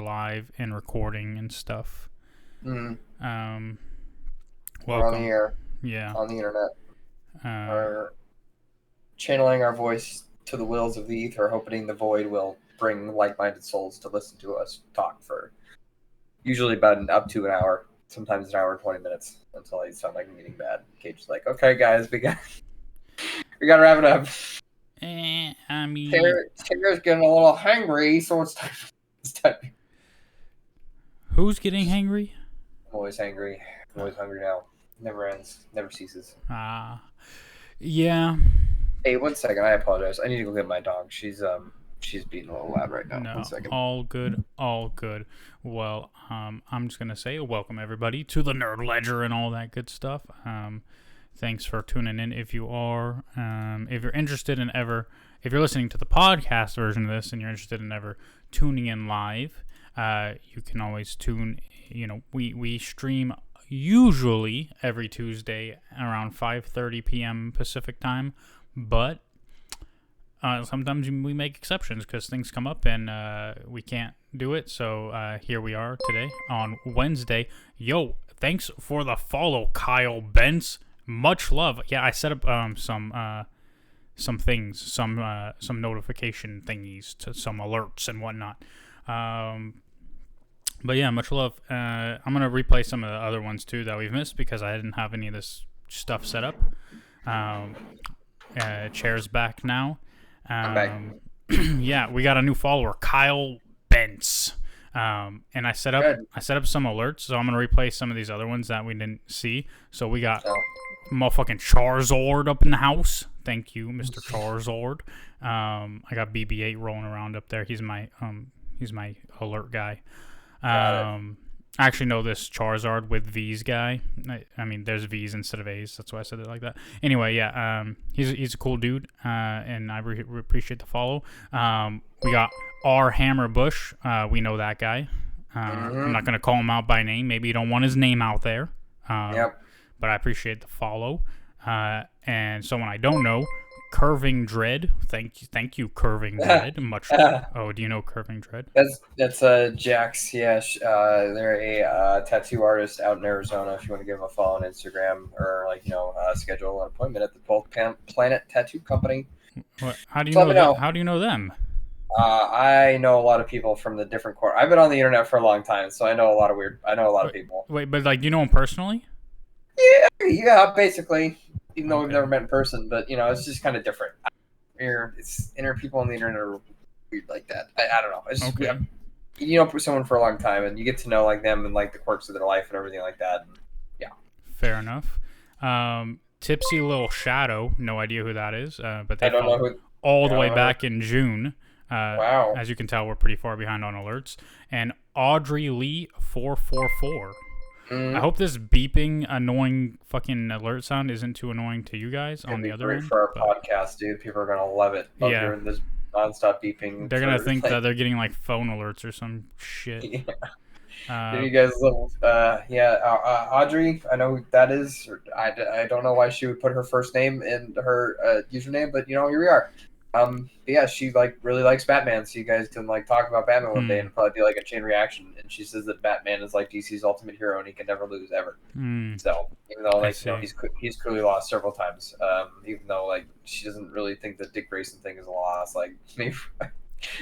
we're live and recording and stuff. Mm. Welcome. We're on the air. Yeah. On the internet. We're channeling our voice to the wills of the ether, hoping the void will bring like-minded souls to listen to us talk for usually about up to an hour, sometimes an hour and 20 minutes, until I sound like I'm getting bad. Cage's like, okay, guys, we got to wrap it up. I mean... Tara's getting a little hangry, so it's time. Who's getting hangry? I'm always hangry. I'm always hungry now. Never ends. Never ceases. Yeah. Hey, 1 second. I apologize. I need to go get my dog. She's being a little loud right now. No, 1 second. all good. Well, I'm just gonna say welcome everybody to the Nerd Ledger and all that good stuff. Thanks for tuning in. If you are, if you're interested in if you're listening to the podcast version of this and you're interested in ever tuning in live, you can always tune. We stream usually every Tuesday around 5:30 p.m. Pacific time, but sometimes we make exceptions because things come up and we can't do it. So here we are today on Wednesday. Yo, thanks for the follow, Kyle Bentz. Much love. Yeah, I set up some things, some notification thingies, to some alerts and whatnot. But yeah, much love. I'm gonna replay some of the other ones too that we've missed because I didn't have any of this stuff set up. Chair's back now. I'm back. Yeah, we got a new follower, Kyle Bentz. And I set up some alerts, so I'm gonna replay some of these other ones that we didn't see. So we got motherfucking Charizard up in the house. Thank you, Mr. Charizard. I got BB-8 rolling around up there. He's my alert guy. I actually know this Charizard with V's guy. I mean, there's V's instead of A's. That's why I said it like that. Anyway, yeah, he's a cool dude, and I appreciate the follow. We got Hammer Bush. We know that guy. I'm not going to call him out by name. Maybe you don't want his name out there. Yep. But I appreciate the follow. And someone I don't know, Curving Dread. Thank you, Curving Dread. Oh, do you know Curving Dread? That's Jax. Yeah, they're a tattoo artist out in Arizona. If you want to give them a follow on Instagram or schedule an appointment at the Both Planet Tattoo Company. What? How do you know? How do you know them? I know a lot of people from the different court. I've been on the internet for a long time, so I know a lot of people. Wait, but do you know them personally? Yeah, basically. Even though we've never met in person, but it's just kind of different. People on the internet are weird like that. I don't know. It's just, you know someone for a long time, and you get to know like them and like the quirks of their life and everything like that. And, yeah. Fair enough. Tipsy Little Shadow. No idea who that is. But they I don't know who. All the way back in June. Wow. As you can tell, we're pretty far behind on alerts. And Audrey Lee 444. I hope this beeping, annoying fucking alert sound isn't too annoying to you guys on the other end. For our podcast, dude. People are going to love it. Love hearing this nonstop beeping. They're going to think that they're getting like phone alerts or some shit. Yeah. You guys love, Audrey, I know who that is. I don't know why she would put her first name in her username, but here we are. Yeah, she really likes Batman, so you guys can talk about Batman one day and probably be like a chain reaction. And she says that Batman is DC's ultimate hero and he can never lose ever. So even though he's clearly lost several times, even though she doesn't really think the Dick Grayson thing is a loss, maybe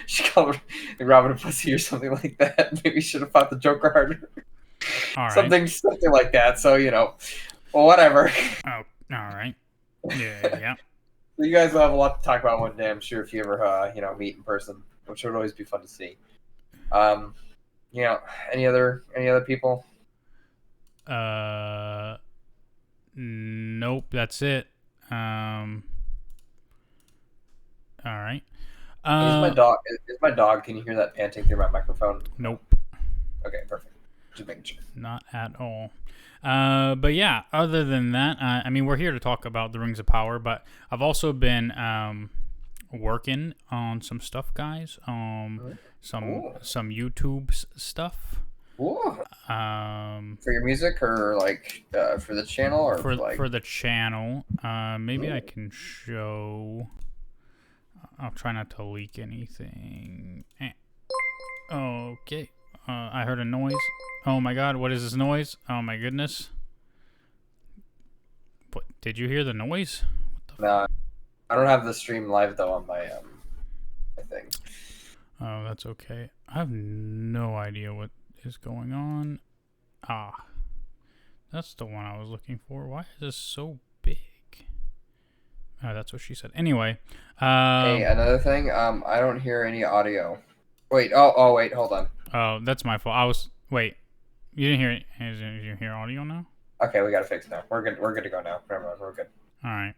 she called Robin a pussy or something like that. Maybe should have fought the Joker harder. All right. Something like that. So well, whatever. Oh, all right. Yeah. You guys will have a lot to talk about one day, I'm sure, if you ever, meet in person, which would always be fun to see. Any other people? Nope, that's it. All right. Is my dog? Can you hear that panting through my microphone? Nope. Okay, perfect. Just making sure. Not at all. But yeah, other than that, we're here to talk about the Rings of Power, but I've also been working on some stuff, guys. Some YouTube stuff. Ooh. For your music or for the channel or for the channel. Maybe I can show. I'll try not to leak anything. Okay. I heard a noise. Oh my god, what is this noise? Oh my goodness. What, did you hear the noise? No, I don't have the stream live though on my thing. Oh, that's okay. I have no idea what is going on. Ah, that's the one I was looking for. Why is this so big? Oh, that's what she said. Anyway. Hey, another thing. I don't hear any audio. Wait. Oh, wait. Hold on. Oh, that's my fault. Wait. You didn't hear it? Did you hear audio now? Okay, we gotta fix it now. We're good. We're good to go now. Never mind. We're good. All right.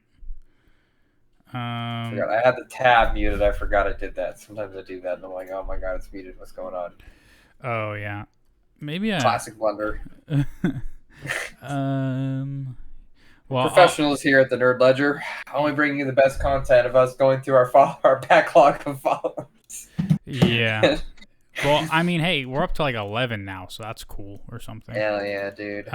I had the tab muted. I forgot I did that. Sometimes I do that, and I'm like, oh my god, it's muted. What's going on? Oh yeah. Maybe classic blunder. Well, professionals here at the Nerd Ledger, only bringing you the best content of us going through our backlog of followers. Yeah. Well, I mean, hey, we're up to like 11 now, so that's cool or something. Hell yeah, dude.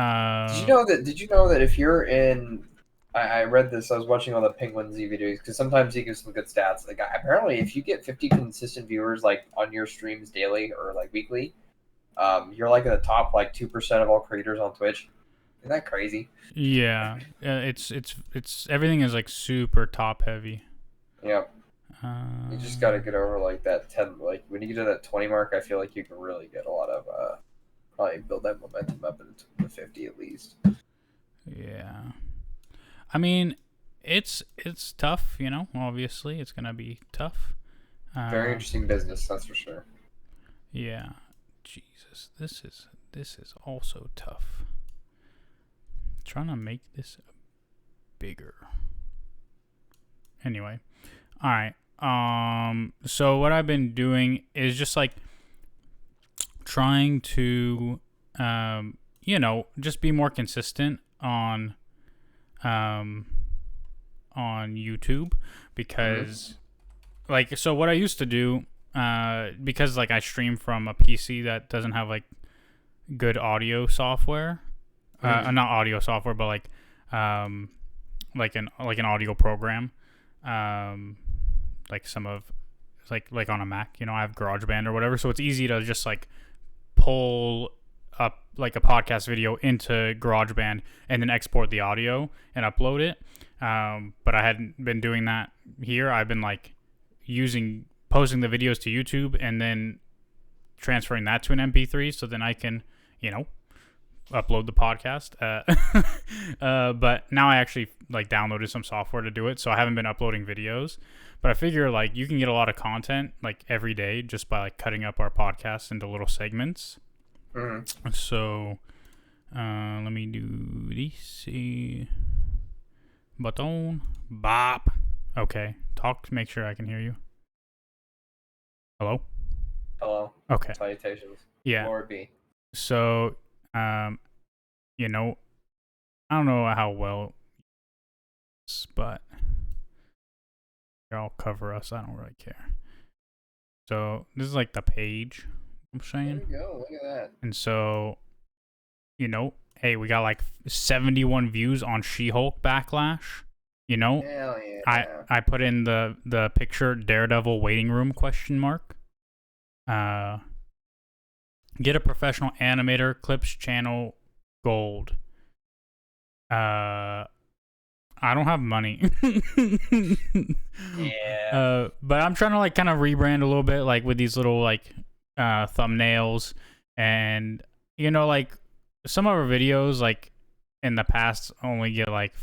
Did you know that if you're in... I read this. I was watching all the Penguin Z videos because sometimes he gives some good stats. Like, apparently, if you get 50 consistent viewers like on your streams daily or like weekly, you're like in the top like 2% of all creators on Twitch. Isn't that crazy? Yeah, it's everything is like super top heavy. Yep. You just got to get over like that 10. Like when you get to that 20 mark, I feel like you can really get a lot of probably build that momentum up into the 50 at least. Yeah. I mean, it's tough, you know. Obviously, it's gonna be tough. Very interesting business, that's for sure. Yeah. Jesus, this is also tough. Trying to make this bigger. Anyway, all right. So what I've been doing is just like trying to, just be more consistent on YouTube because, so what I used to do, because like I stream from a PC that doesn't have like good audio software. Not audio software, but like an audio program, like some of like on a Mac, you know, I have GarageBand or whatever, so it's easy to just like pull up like a podcast video into GarageBand and then export the audio and upload it. But I hadn't been doing that here. I've been like posting the videos to YouTube and then transferring that to an MP3, so then I can, upload the podcast. But now I actually like downloaded some software to do it, so I haven't been uploading videos. But I figure like you can get a lot of content like every day just by like cutting up our podcast into little segments. So let me do this. Button. Bop. Okay. Talk to make sure I can hear you. Hello? Hello. Okay. Salutations. Yeah. Lord be. So, I don't know how well, but I'll cover us. I don't really care. So this is like the page I'm saying. There you go. Look at that. And so, hey, we got like 71 views on She-Hulk Backlash. Hell yeah. I put in the picture Daredevil waiting room ? Get a professional animator, Clips channel gold. I don't have money. Yeah. But I'm trying to like kind of rebrand a little bit, like with these little like thumbnails, and like some of our videos like in the past only get like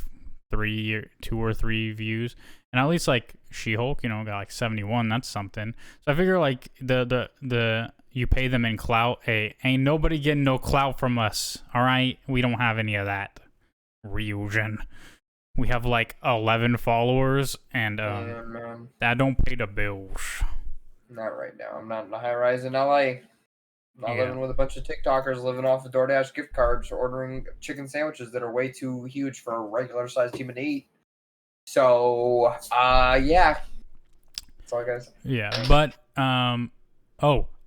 2 or 3 views, and at least like She-Hulk, got like 71. That's something. So I figure like the you pay them in clout. Hey, ain't nobody getting no clout from us. All right, we don't have any of that. Ryujin. We have like 11 followers, and that don't pay the bills. Not right now. I'm not in the high rise in LA. I'm living with a bunch of TikTokers living off of DoorDash gift cards, ordering chicken sandwiches that are way too huge for a regular sized human to eat. So, yeah. That's all I gotta say. Yeah, but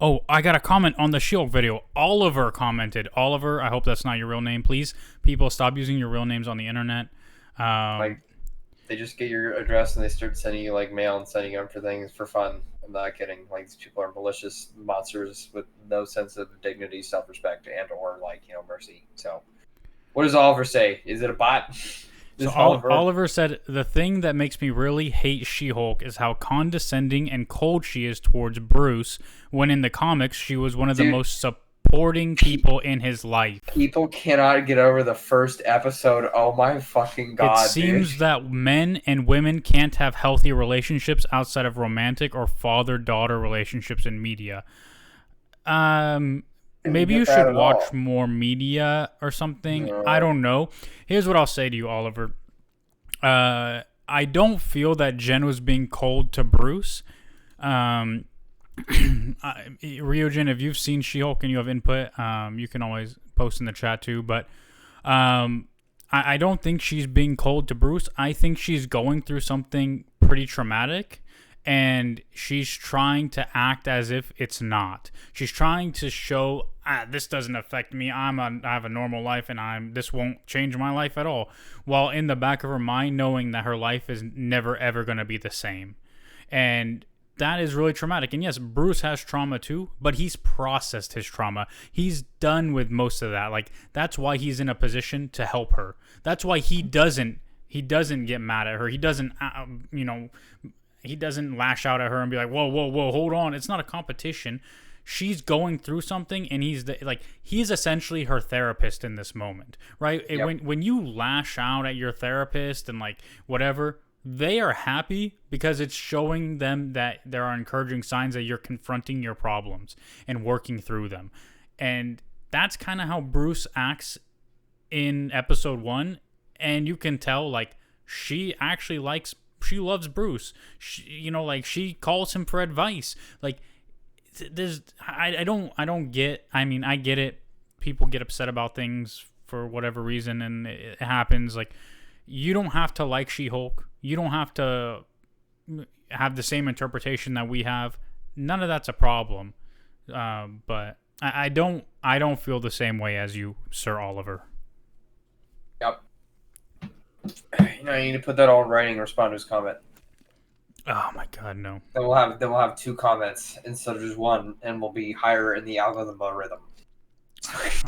Oh, I got a comment on the She-Hulk video. Oliver commented. Oliver, I hope that's not your real name. Please, people, stop using your real names on the internet. Like, they just get your address and they start sending you like mail and sending you up for things for fun. I'm not kidding. Like, these people are malicious monsters with no sense of dignity, self-respect, and or mercy. So, what does Oliver say? Is it a bot? So Is Oliver? Oliver said, the thing that makes me really hate She-Hulk is how condescending and cold she is towards Bruce, when in the comics she was one of the most supporting people in his life. People cannot get over the first episode. Oh my fucking god, It seems that men and women can't have healthy relationships outside of romantic or father-daughter relationships in media. Maybe you should watch more media or something. No. I don't know. Here's what I'll say to you, Oliver. I don't feel that Jen was being cold to Bruce. Ryojin, if you've seen She-Hulk and you have input, you can always post in the chat too. But I don't think she's being cold to Bruce. I think she's going through something pretty traumatic. And she's trying to act as if it's not. She's trying to show, this doesn't affect me. I have a normal life, and this won't change my life at all. While in the back of her mind, knowing that her life is never ever going to be the same, and that is really traumatic. And yes, Bruce has trauma too, but he's processed his trauma. He's done with most of that. Like, that's why he's in a position to help her. That's why he doesn't get mad at her. He doesn't, He doesn't lash out at her and be like, whoa, hold on. It's not a competition. She's going through something, and he's essentially her therapist in this moment, right? Yep. When you lash out at your therapist and like whatever, they are happy because it's showing them that there are encouraging signs that you're confronting your problems and working through them. And that's kind of how Bruce acts in episode 1. And you can tell, like, she loves Bruce. She calls him for advice. Like, I don't get. I mean, I get it. People get upset about things for whatever reason, and it happens. Like, you don't have to like She-Hulk. You don't have to have the same interpretation that we have. None of that's a problem. But I don't feel the same way as you, Sir Oliver. Yep. You need to put that all in writing and respond to his comment. Oh my god, no. Then we'll have 2 comments instead of just 1, and we'll be higher in the algorithm.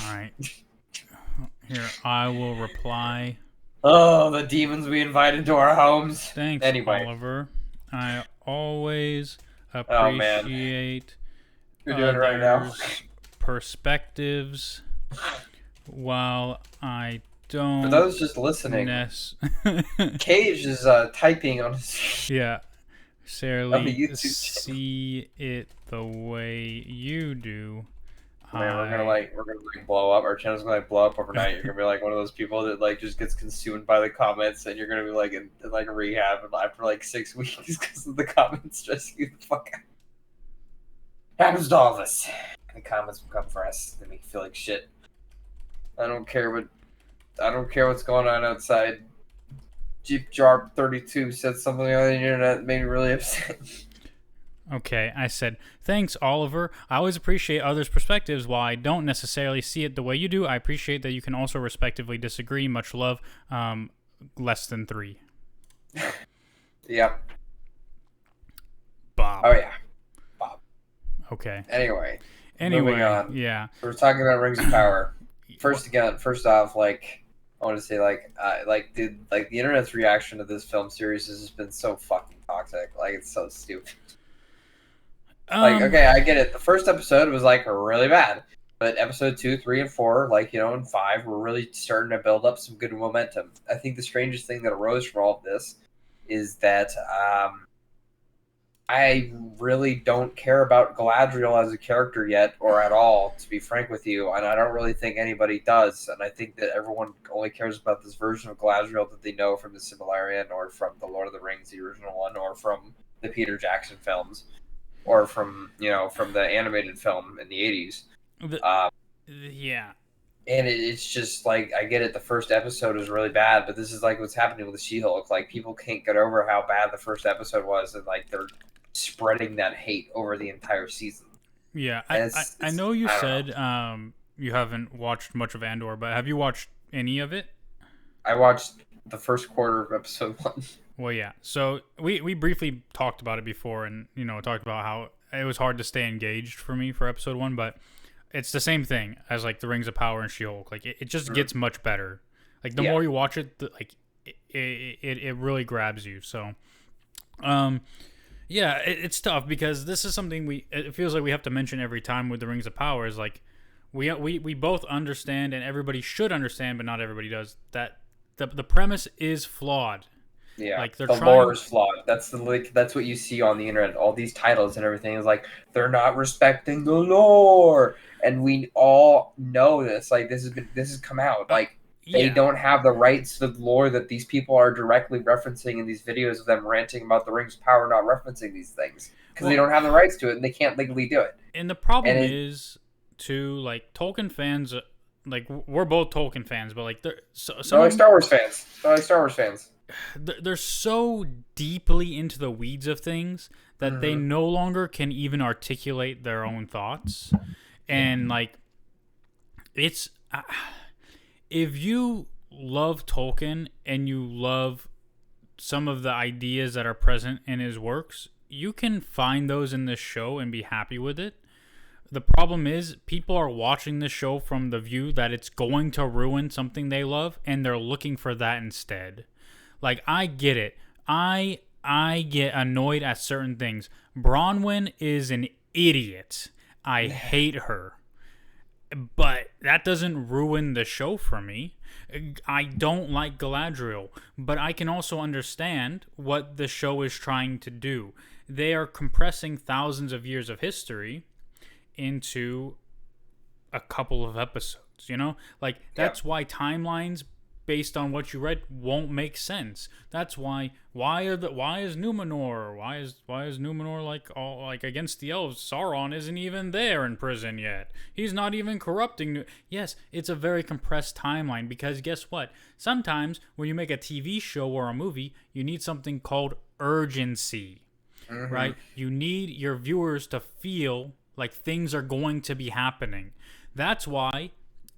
Alright. Here, I will reply. Oh, the demons we invite into our homes. Thanks, Oliver. I always appreciate you're doing it right now. Perspectives while I don't. For those just listening, Cage is typing on his. Yeah, Sarah see it the way you do. Man, we're gonna blow up. Our channel's gonna blow up overnight. You're gonna be like one of those people that just gets consumed by the comments, and you're gonna be like in a rehab for 6 weeks because of the comments stressing you the fuck out. Happens to all of us. The comments will come for us. They make you feel like shit. I don't care what's going on outside. Jeep Jarp 32 said something on the internet that made me really upset. Okay, I said, thanks, Oliver. I always appreciate others' perspectives. While I don't necessarily see it the way you do, I appreciate that you can also respectively disagree. Much love. Less than 3. Yep. Bob. Oh, yeah. Bob. Okay. Anyway, moving on. Yeah. We're talking about Rings of Power. First off, I want to say, the internet's reaction to this film series has just been so fucking toxic. Like, it's so stupid. Okay, I get it. The first episode was really bad, but episode 2, 3, and 4, and 5 were really starting to build up some good momentum. I think the strangest thing that arose from all of this is that I really don't care about Galadriel as a character yet, or at all, to be frank with you, and I don't really think anybody does. And I think that everyone only cares about this version of Galadriel that they know from the Silmarillion, or from the Lord of the Rings, the original one, or from the Peter Jackson films. Or from the animated film in the 80s. Yeah. And it's just, I get it, the first episode was really bad, but this is, what's happening with the She-Hulk. People can't get over how bad the first episode was, and, they're spreading that hate over the entire season. Yeah, I know you said you haven't watched much of Andor, but have you watched any of it? I watched the first quarter of episode 1. Well, yeah. So we briefly talked about it before, and talked about how it was hard to stay engaged for me for episode 1, but it's the same thing as like the Rings of Power and She-Hulk. Like it just gets much better. Like the more you watch it, it really grabs you. So, yeah, it's tough because this is something it feels like we have to mention every time with the Rings of Power is like we both understand, and everybody should understand, but not everybody does, that the premise is flawed. Yeah, like the lore is flawed. That's that's what you see on the internet. All these titles and everything is like they're not respecting the lore, and we all know this. Like this has come out. Like they don't have the rights to the lore that these people are directly referencing in these videos of them ranting about the Rings of Power not referencing these things because they don't have the rights to it and they can't legally do it. And the problem is, too, like Tolkien fans, like we're both Tolkien fans, but like they're like Star Wars fans. Like Star Wars fans. They're so deeply into the weeds of things that they no longer can even articulate their own thoughts. And like it's if you love Tolkien and you love some of the ideas that are present in his works, you can find those in this show and be happy with it. The problem is people are watching this show from the view that it's going to ruin something they love, and they're looking for that instead. Like, I get it. I get annoyed at certain things. Bronwyn is an idiot. I hate her. But that doesn't ruin the show for me. I don't like Galadriel, but I can also understand what the show is trying to do. They are compressing thousands of years of history into a couple of episodes, Like, that's why timelines based on what you read won't make sense. That's why is Numenor? Why is Numenor like against the elves? Sauron isn't even there in prison yet. He's not even corrupting. Yes, it's a very compressed timeline because guess what? Sometimes when you make a TV show or a movie, you need something called urgency. Right? You need your viewers to feel like things are going to be happening. That's why,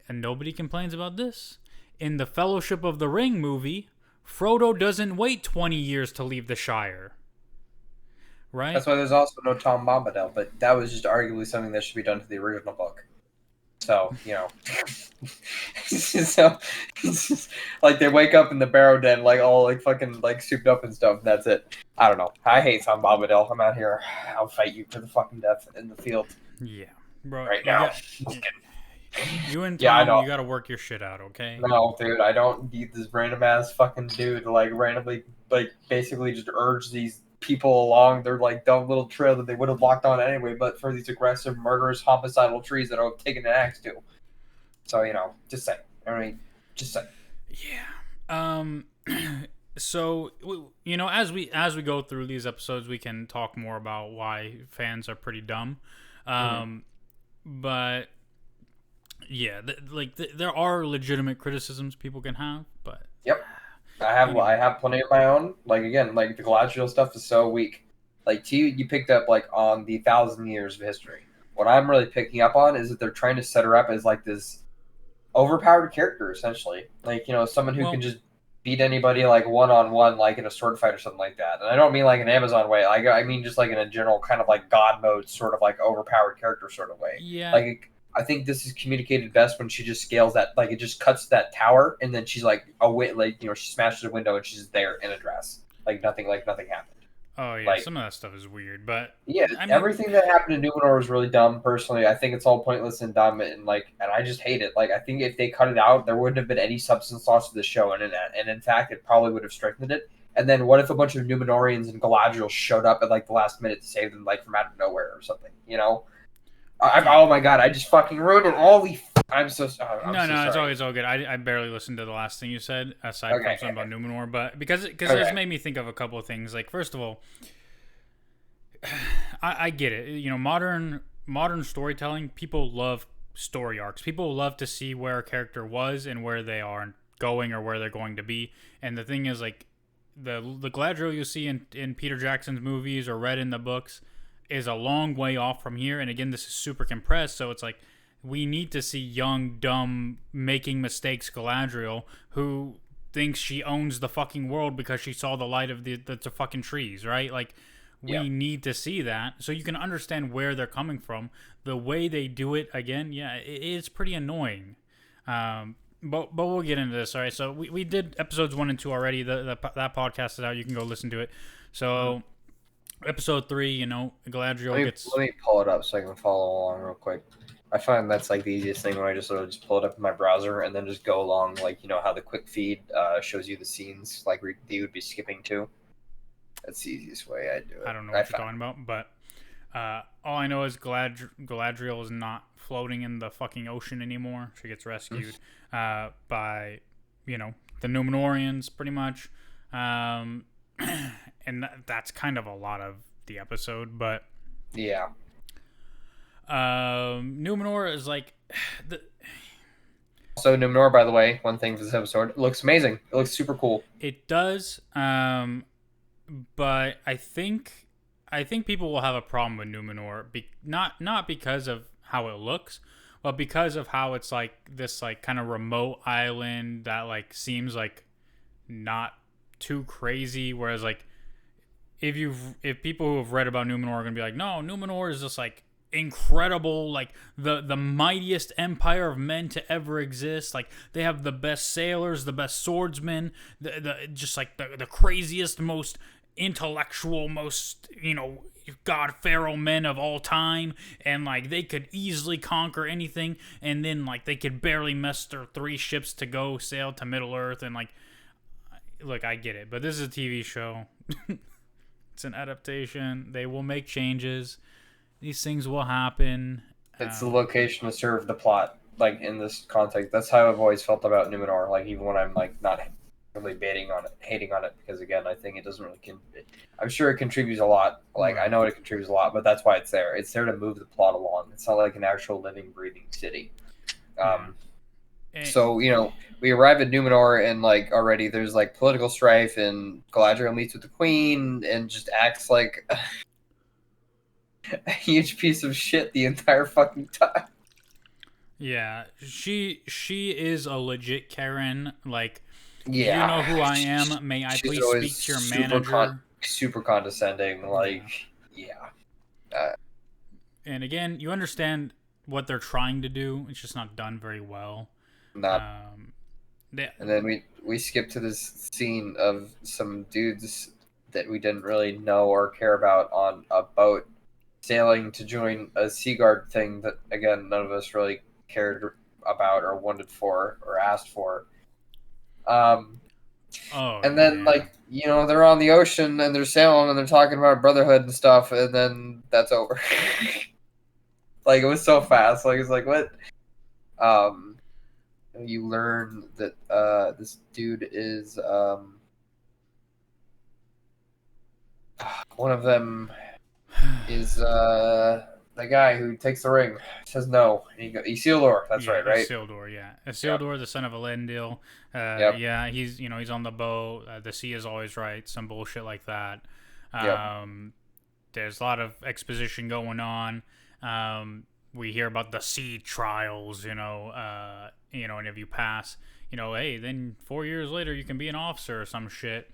and nobody complains about this, in the Fellowship of the Ring movie, Frodo doesn't wait 20 years to leave the Shire. Right? That's why there's also no Tom Bombadil, but that was just arguably something that should be done to the original book. So, so like they wake up in the Barrow Den like all like fucking like souped up and stuff, and that's it. I don't know. I hate Tom Bombadil. I'm out here. I'll fight you to the fucking death in the field. Yeah, bro. Right now. You and Tom, I know. You gotta work your shit out, okay? No, dude, I don't need this random ass fucking dude to like randomly like basically just urge these people along their like dumb little trail that they would have walked on anyway, but for these aggressive, murderous, homicidal trees that I've taken an axe to. So just saying. Just saying. Yeah. So as we go through these episodes, we can talk more about why fans are pretty dumb. But yeah, there are legitimate criticisms people can have, but yep, I have plenty of my own. Like again, like the Galadriel stuff is so weak. Like you picked up like on the 1,000 years of history. What I'm really picking up on is that they're trying to set her up as like this overpowered character, essentially. Like someone who can just beat anybody like one-on-one, like in a sword fight or something like that. And I don't mean like an Amazon way. Like I mean just like in a general kind of like God mode sort of like overpowered character sort of way. Yeah. Like I think this is communicated best when she just scales that, like it just cuts that tower, and then she's like she smashes a window and she's there in a dress, like nothing happened. Oh yeah, some of that stuff is weird, but yeah, everything that happened in Numenor was really dumb. Personally, I think it's all pointless and dumb, and I just hate it. Like I think if they cut it out, there wouldn't have been any substance lost to the show, and in fact, it probably would have strengthened it. And then what if a bunch of Numenorians and Galadriel showed up at like the last minute to save them, like from out of nowhere or something, oh my god! I just fucking ruined it. I'm so sorry. It's all good. I barely listened to the last thing you said, aside from something about Numenor, but because it's made me think of a couple of things. Like first of all, I get it. Modern storytelling, people love story arcs. People love to see where a character was and where they are going or where they're going to be. And the thing is, like the Galadriel you see in Peter Jackson's movies or read in the books is a long way off from here, and again, this is super compressed, so it's like we need to see young, dumb, making mistakes Galadriel, who thinks she owns the fucking world because she saw the light of the fucking trees, right? Like, we need to see that so you can understand where they're coming from. The way they do it, again, yeah, it is pretty annoying. But we'll get into this. All right, so we did episodes 1 and 2 already. That podcast is out. You can go listen to it. So episode 3, you know, Galadriel gets. Let me pull it up so I can follow along real quick. I find that's like the easiest thing when I just sort of just pull it up in my browser and then just go along, like, you know how the quick feed shows you the scenes like you would be skipping to. That's the easiest way I do it. I don't know what you're talking about, but all I know is Galadriel is not floating in the fucking ocean anymore. She gets rescued by, you know, the Númenóreans, pretty much. And that's kind of a lot of the episode, but... Yeah. Númenor is like... So Númenor, by the way, one thing for this episode, it looks amazing. It looks super cool. It does, but I think people will have a problem with Númenor, not because of how it looks, but because of how it's like this like kind of remote island that like seems like not too crazy. Whereas like if people who have read about Númenor are gonna be like, no, Númenor is just like incredible, like the mightiest empire of men to ever exist. Like they have the best sailors, the best swordsmen, the just like the craziest, most intellectual, most, you know, god pharaoh men of all time, and like they could easily conquer anything, and then like they could barely muster 3 ships to go sail to Middle Earth. And like, look, I get it, but this is a TV show. It's an adaptation. They will make changes. These things will happen. It's the location to serve the plot, like in this context. That's how I've always felt about Númenor. Like even when I'm like not really hating on it, because again, I think it doesn't really. I'm sure it contributes a lot. Like I know it contributes a lot, but that's why it's there. It's there to move the plot along. It's not like an actual living, breathing city. So you know, we arrive at Númenor, and like already there's like political strife, and Galadriel meets with the queen and just acts like a huge piece of shit the entire fucking time. Yeah, she is a legit Karen. Like, yeah, you know who I am. May I please speak to your manager? Super condescending. Like, and again, you understand what they're trying to do. It's just not done very well. And then we skip to this scene of some dudes that we didn't really know or care about on a boat sailing to join a Sea Guard thing that, again, none of us really cared about or wanted for or asked for. And then, like, you know, they're on the ocean and they're sailing and they're talking about brotherhood and stuff, and then that's over. Like, it was so fast. Like, it's like, what? You learn that this dude is one of them is the guy who takes the ring. Says no. Isildur. That's right? Isildur, yeah. Isildur, the son of Elendil. Yeah, he's on the boat. The sea is always right. Some bullshit like that. There's a lot of exposition going on. We hear about the sea trials, and if you pass, hey, then 4 years later you can be an officer or some shit.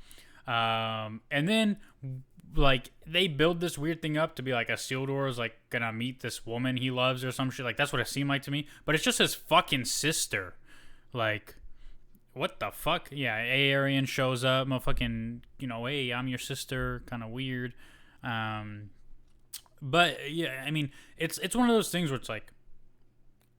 And then, like, they build this weird thing up to be like Isildur is like gonna meet this woman he loves or some shit. Like, that's what it seemed like to me. But it's just his fucking sister. Like, what the fuck? Yeah, Aerion shows up, motherfucking, hey, I'm your sister, kind of weird. But yeah, I mean, it's one of those things where it's like,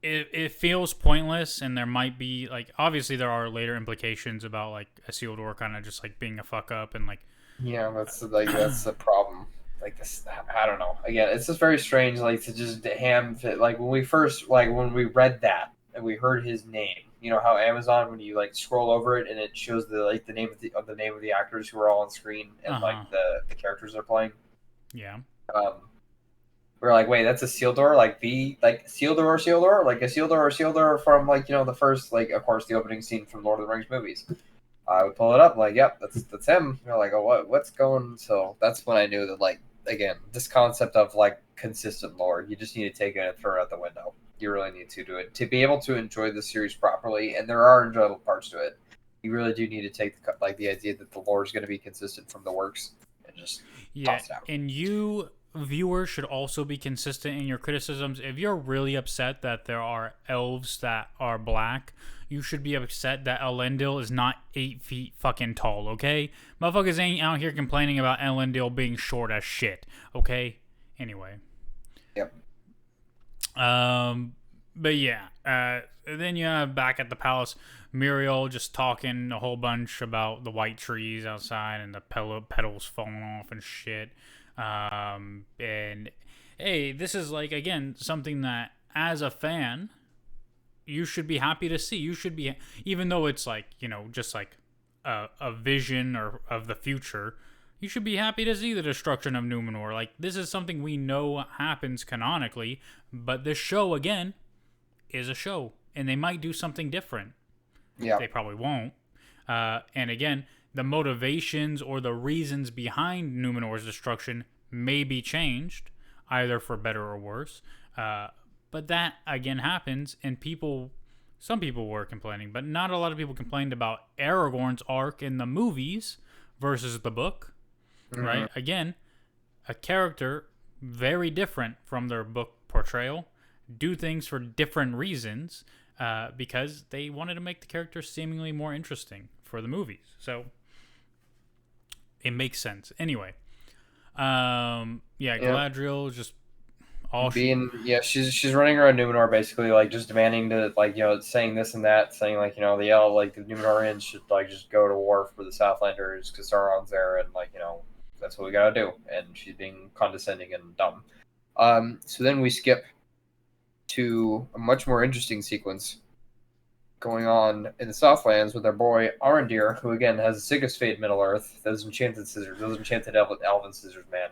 it feels pointless, and there might be, like, obviously there are later implications about, like, Isildur kind of just, like, being a fuck up and, like... Yeah, that's the problem. Like, this, I don't know. Again, it's just very strange, like, to just like, when we read that, and we heard his name, you know how Amazon, when you, like, scroll over it, and it shows the name of the actors who are all on screen, and, like, the characters they're playing? Yeah. We're like, wait, that's Isildur? Like, Isildur? Like, Isildur from, like, the first, like, of course, the opening scene from Lord of the Rings movies. I would pull it up, like, yep, that's him. We're like, oh, what's going... So that's when I knew that, like, again, this concept of, like, consistent lore, you just need to take it and throw it out the window. You really need to do it. To be able to enjoy the series properly, and there are enjoyable parts to it, you really do need to take the idea that the lore is going to be consistent from the works and just toss it out. And you viewers should also be consistent in your criticisms. If you're really upset that there are elves that are black, you should be upset that Elendil is not 8 feet fucking tall, okay? Motherfuckers ain't out here complaining about Elendil being short as shit, okay? Anyway. Yep. But yeah, then you have back at the palace, Muriel just talking a whole bunch about the white trees outside and the petals falling off and shit. And hey, this is like, again, something that as a fan, you should be happy to see. You should be, even though it's like, just like a vision or of the future, you should be happy to see the destruction of Numenor. Like, this is something we know happens canonically, but this show, again, is a show, and they might do something different. Yeah. They probably won't. And again, the motivations or the reasons behind Numenor's destruction may be changed, either for better or worse. But that, again, happens, and some people were complaining, but not a lot of people complained about Aragorn's arc in the movies versus the book. Right? Again, a character very different from their book portrayal, do things for different reasons, because they wanted to make the character seemingly more interesting for the movies. So it makes sense. Anyway, Galadriel just she's running around Numenor basically, like, just demanding to, like, saying this and that, saying, like, the Numenoreans should, like, just go to war for the Southlanders because Sauron's there, and, like, that's what we gotta do. And she's being condescending and dumb. So then we skip to a much more interesting sequence going on in the Southlands with our boy Arondir, who again has the sickest fate in Middle Earth. Those enchanted scissors, those enchanted elven scissors, man.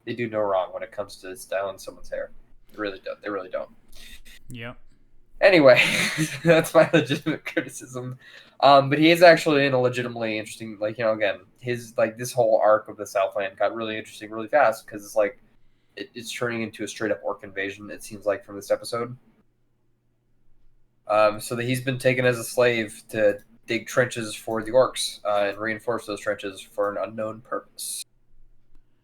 They do no wrong when it comes to styling someone's hair. They really don't. They really don't. Yep. Anyway, that's my legitimate criticism. But he is actually in a legitimately interesting, again, his, this whole arc of the Southland got really interesting really fast because it's like, it's turning into a straight up orc invasion, it seems like, from this episode. So that he's been taken as a slave to dig trenches for the orcs and reinforce those trenches for an unknown purpose.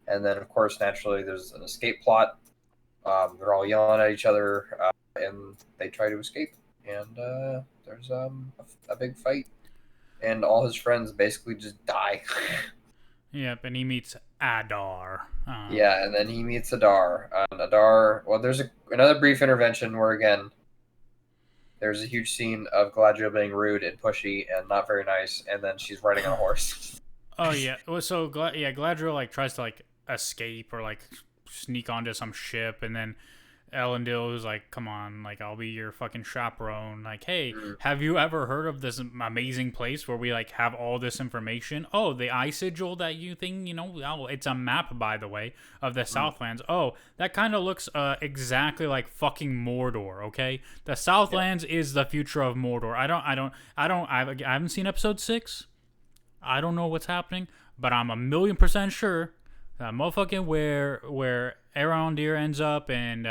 And then, of course, naturally, there's an escape plot. They're all yelling at each other, and they try to escape. And there's a big fight, and all his friends basically just die. Yep, and he meets Adar. And then he meets Adar. Adar, well, there's another brief intervention where, again, there's a huge scene of Galadriel being rude and pushy and not very nice, and then she's riding on a horse. Oh, yeah. So, Galadriel, tries to, escape or, sneak onto some ship, and then Elendil is like, come on, I'll be your fucking chaperone. Hey, have you ever heard of this amazing place where we, have all this information? Oh, the eye sigil that you think, it's a map, by the way, of the Southlands. Oh, that kind of looks exactly like fucking Mordor, okay? The Southlands is the future of Mordor. I haven't seen episode 6. I don't know what's happening, but I'm 1,000,000% sure that motherfucking where Arondir ends up and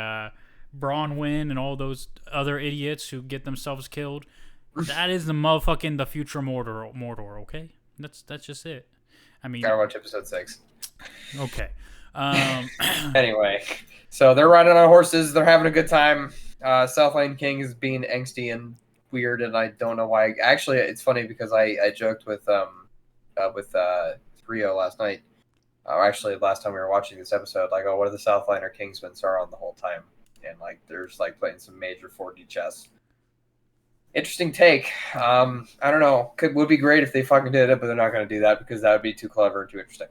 Bronwyn and all those other idiots who get themselves killed, that is the future Mordor, okay? That's just it. I mean, gotta watch episode 6. Okay. Anyway, so they're riding on horses. They're having a good time. Southland King is being angsty and weird, and I don't know why. Actually, it's funny because I joked with Rio last night. Actually, last time we were watching this episode, what are the Southlander Kings been Sauron the whole time? And there's playing some major 4D chess. Interesting take. I don't know. Would be great if they fucking did it, but they're not going to do that because that would be too clever and too interesting.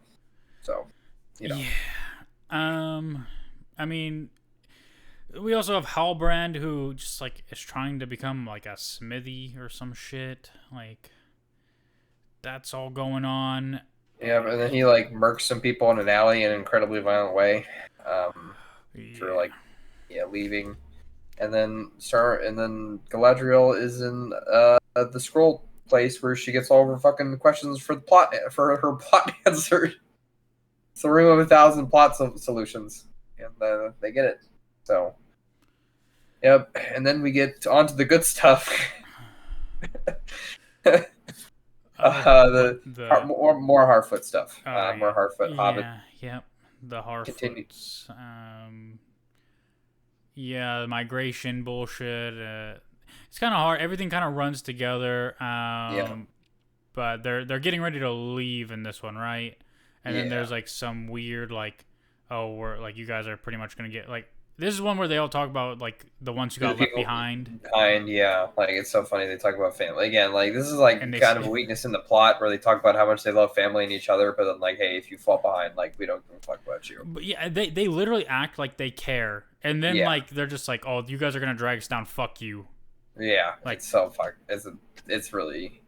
So, Yeah. I mean, we also have Halbrand, who just is trying to become a smithy or some shit. That's all going on. Yeah, and then he murks some people in an alley in an incredibly violent way. For leaving. And then Galadriel is in the scroll place where she gets all of her fucking questions for her plot answered. It's the room of 1,000 plot solutions, and they get it. So, yep. And then we get on to the good stuff. The the more Harfoot stuff. More yeah, Harfoot Hobbit. yeah, yep, the Continue. Harfoots. Yeah, the migration bullshit. It's kind of hard. Everything kind of runs together. Yeah. But they're getting ready to leave in this one, right? And then Yeah. there's like some weird like, oh, we're like you guys are pretty much gonna get like this is one where they all talk about like the ones who The got left people behind, behind, yeah. Like it's so funny they talk about family again. Like this is and like they kind of a weakness in the plot where they talk about how much they love family and each other, but then like, hey, if you fall behind, like we don't give a fuck about you. but yeah, they literally act like they care, and then Yeah. like they're just like, oh, you guys are gonna drag us down, fuck you. Yeah. Like It's so fuck. It's really.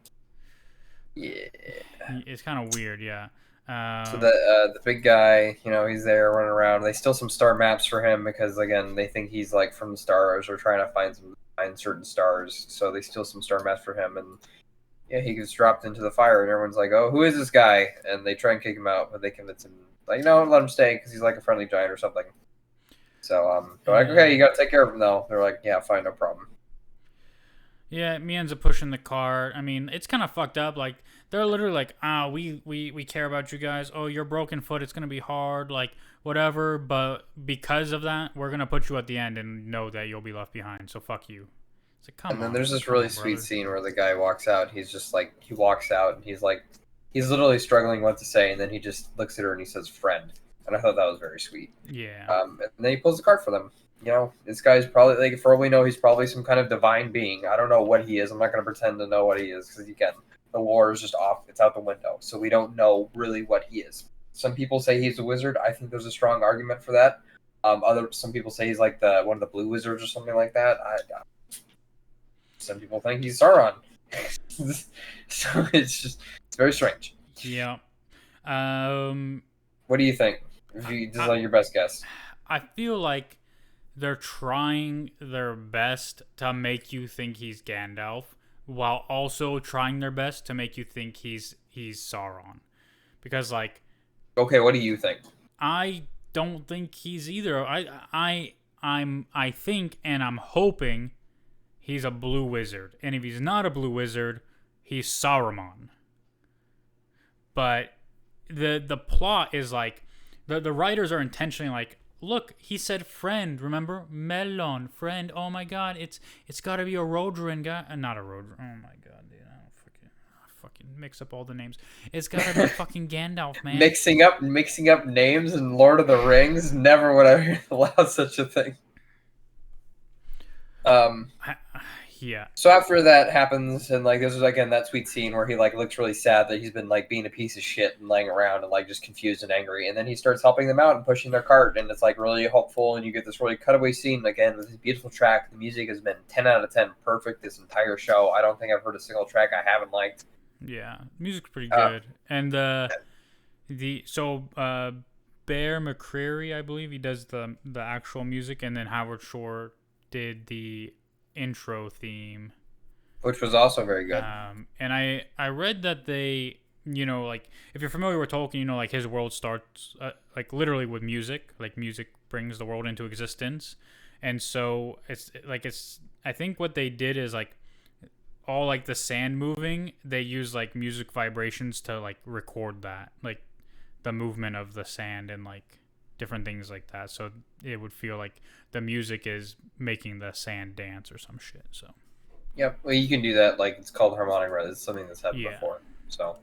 Yeah. it's kind of weird, yeah. So the big guy, he's there running around. They steal some star maps for him because again they think he's like from the stars or trying to find certain stars. So they steal some star maps for him, and yeah, he gets dropped into the fire, and everyone's like, "Oh, who is this guy?" And they try and kick him out, but they convince him like, "No, let him stay because he's like a friendly giant or something." So they're like, "Okay, you gotta take care of him though." They're like, "Yeah, fine, no problem." Yeah, me ends up pushing the cart. I mean, it's kind of fucked up. Like they're literally like, we care about you guys. Oh, you're broken foot. It's gonna be hard. Like whatever. But because of that, we're gonna put you at the end and know that you'll be left behind. So fuck you. It's like come And then on. there's this Come really on, sweet brother. scene where the guy walks out. He's just like he walks out and he's like he's literally struggling what to say, and then he just looks at her and he says friend. And I thought that was very sweet. Yeah. And then he pulls the card for them. This guy's probably like for all we know, he's probably some kind of divine being. I don't know what he is. I'm not going to pretend to know what he is because again, the war is just off. It's out the window, so we don't know really what he is. Some people say he's a wizard. I think there's a strong argument for that. Some people say he's like the one of the blue wizards or something like that. Some people think he's Sauron. So it's very strange. Yeah. Um, What do you think? If you just like your best guess. I feel like they're trying their best to make you think he's Gandalf, while also trying their best to make you think he's Sauron. Because like, Okay, what do you think? I don't think he's either. I think and I'm hoping he's a blue wizard. And if he's not a blue wizard, he's Saruman. But the plot is like the writers are intentionally like, look, he said friend, remember? Melon, friend. Oh my god, it's got to be a Rodrin guy, not a Rodrin. Oh my god, dude, I don't fucking mix up all the names. It's got to be fucking Gandalf, man. Mixing up names in Lord of the Rings, never would I allow such a thing. Yeah. So after that happens, and like this is again that sweet scene where he like looks really sad that he's been like being a piece of shit and laying around and like just confused and angry, and then he starts helping them out and pushing their cart, and it's like really hopeful, and you get this really cutaway scene again with this beautiful track. The music has been 10 out of 10, perfect this entire show. I don't think I've heard a single track I haven't liked. Yeah, music's pretty good, and Bear McCreary, I believe, he does the actual music, and then Howard Shore did the intro theme, Which was also very good. And I read that they, like if you're familiar with Tolkien, like his world starts like literally with music. Like music brings the world into existence, and so it's I think what they did is like all like the sand moving, they use like music vibrations to like record that, like the movement of the sand and like different things like that, so it would feel like the music is making the sand dance or some shit. So Yep, well, you can do that. Like it's called harmonic rhythm. It's something that's happened before. So,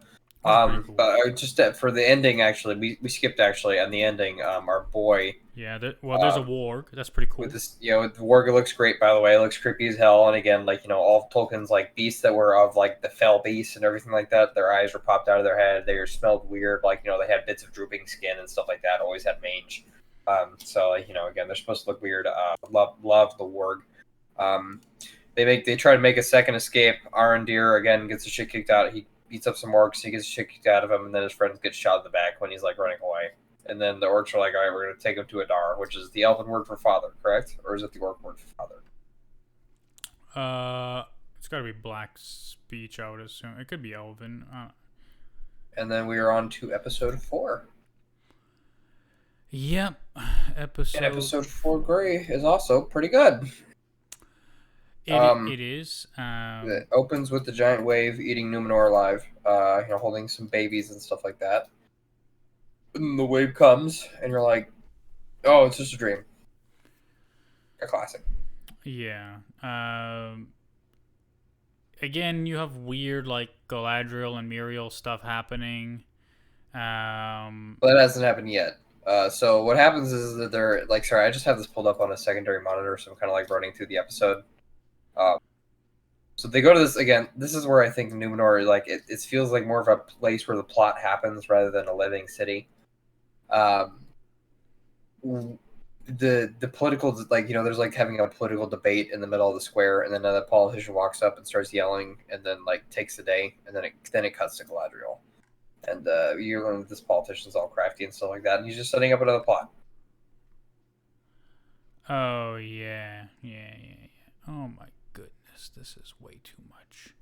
pretty cool. but just for the ending, actually, we skipped actually on the ending. Our boy. Yeah, there's a warg. That's pretty cool. With this, the warg looks great. By the way, it looks creepy as hell. And again, like all of Tolkien's like beasts that were of like the fell beasts and everything like that. Their eyes were popped out of their head. They were smelled weird. Like they had bits of drooping skin and stuff like that. Always had mange. So again, they're supposed to look weird. Love the warg. They try to make a second escape. Arondir again gets the shit kicked out. He beats up some orcs. He gets the shit kicked out of him, and then his friends get shot in the back when he's like running away. And then the orcs are like, "All right, we're gonna take him to Adar," which is the Elven word for father, correct? Or is it the orc word for father? It's got to be black speech, I would assume. It could be Elven. And then we are on to episode 4. Yep, And episode 4 Gray is also pretty good. It is. It opens with the giant wave eating Numenor alive, holding some babies and stuff like that. And the wave comes, and you're like, oh, it's just a dream. A classic. Yeah. Again, you have weird like Galadriel and Muriel stuff happening. But that hasn't happened yet. So what happens is that they're like, sorry, I just have this pulled up on a secondary monitor, so I'm kind of like running through the episode. So they go to this again. This is where I think Numenor, like, it feels like more of a place where the plot happens rather than a living city. The political, like, there's like having a political debate in the middle of the square, and then another politician walks up and starts yelling, and then like takes the day, and then it cuts to Galadriel. And you learn that this politician's all crafty and stuff like that, and he's just setting up another plot. Oh, yeah. Oh, my goodness. This is way too much.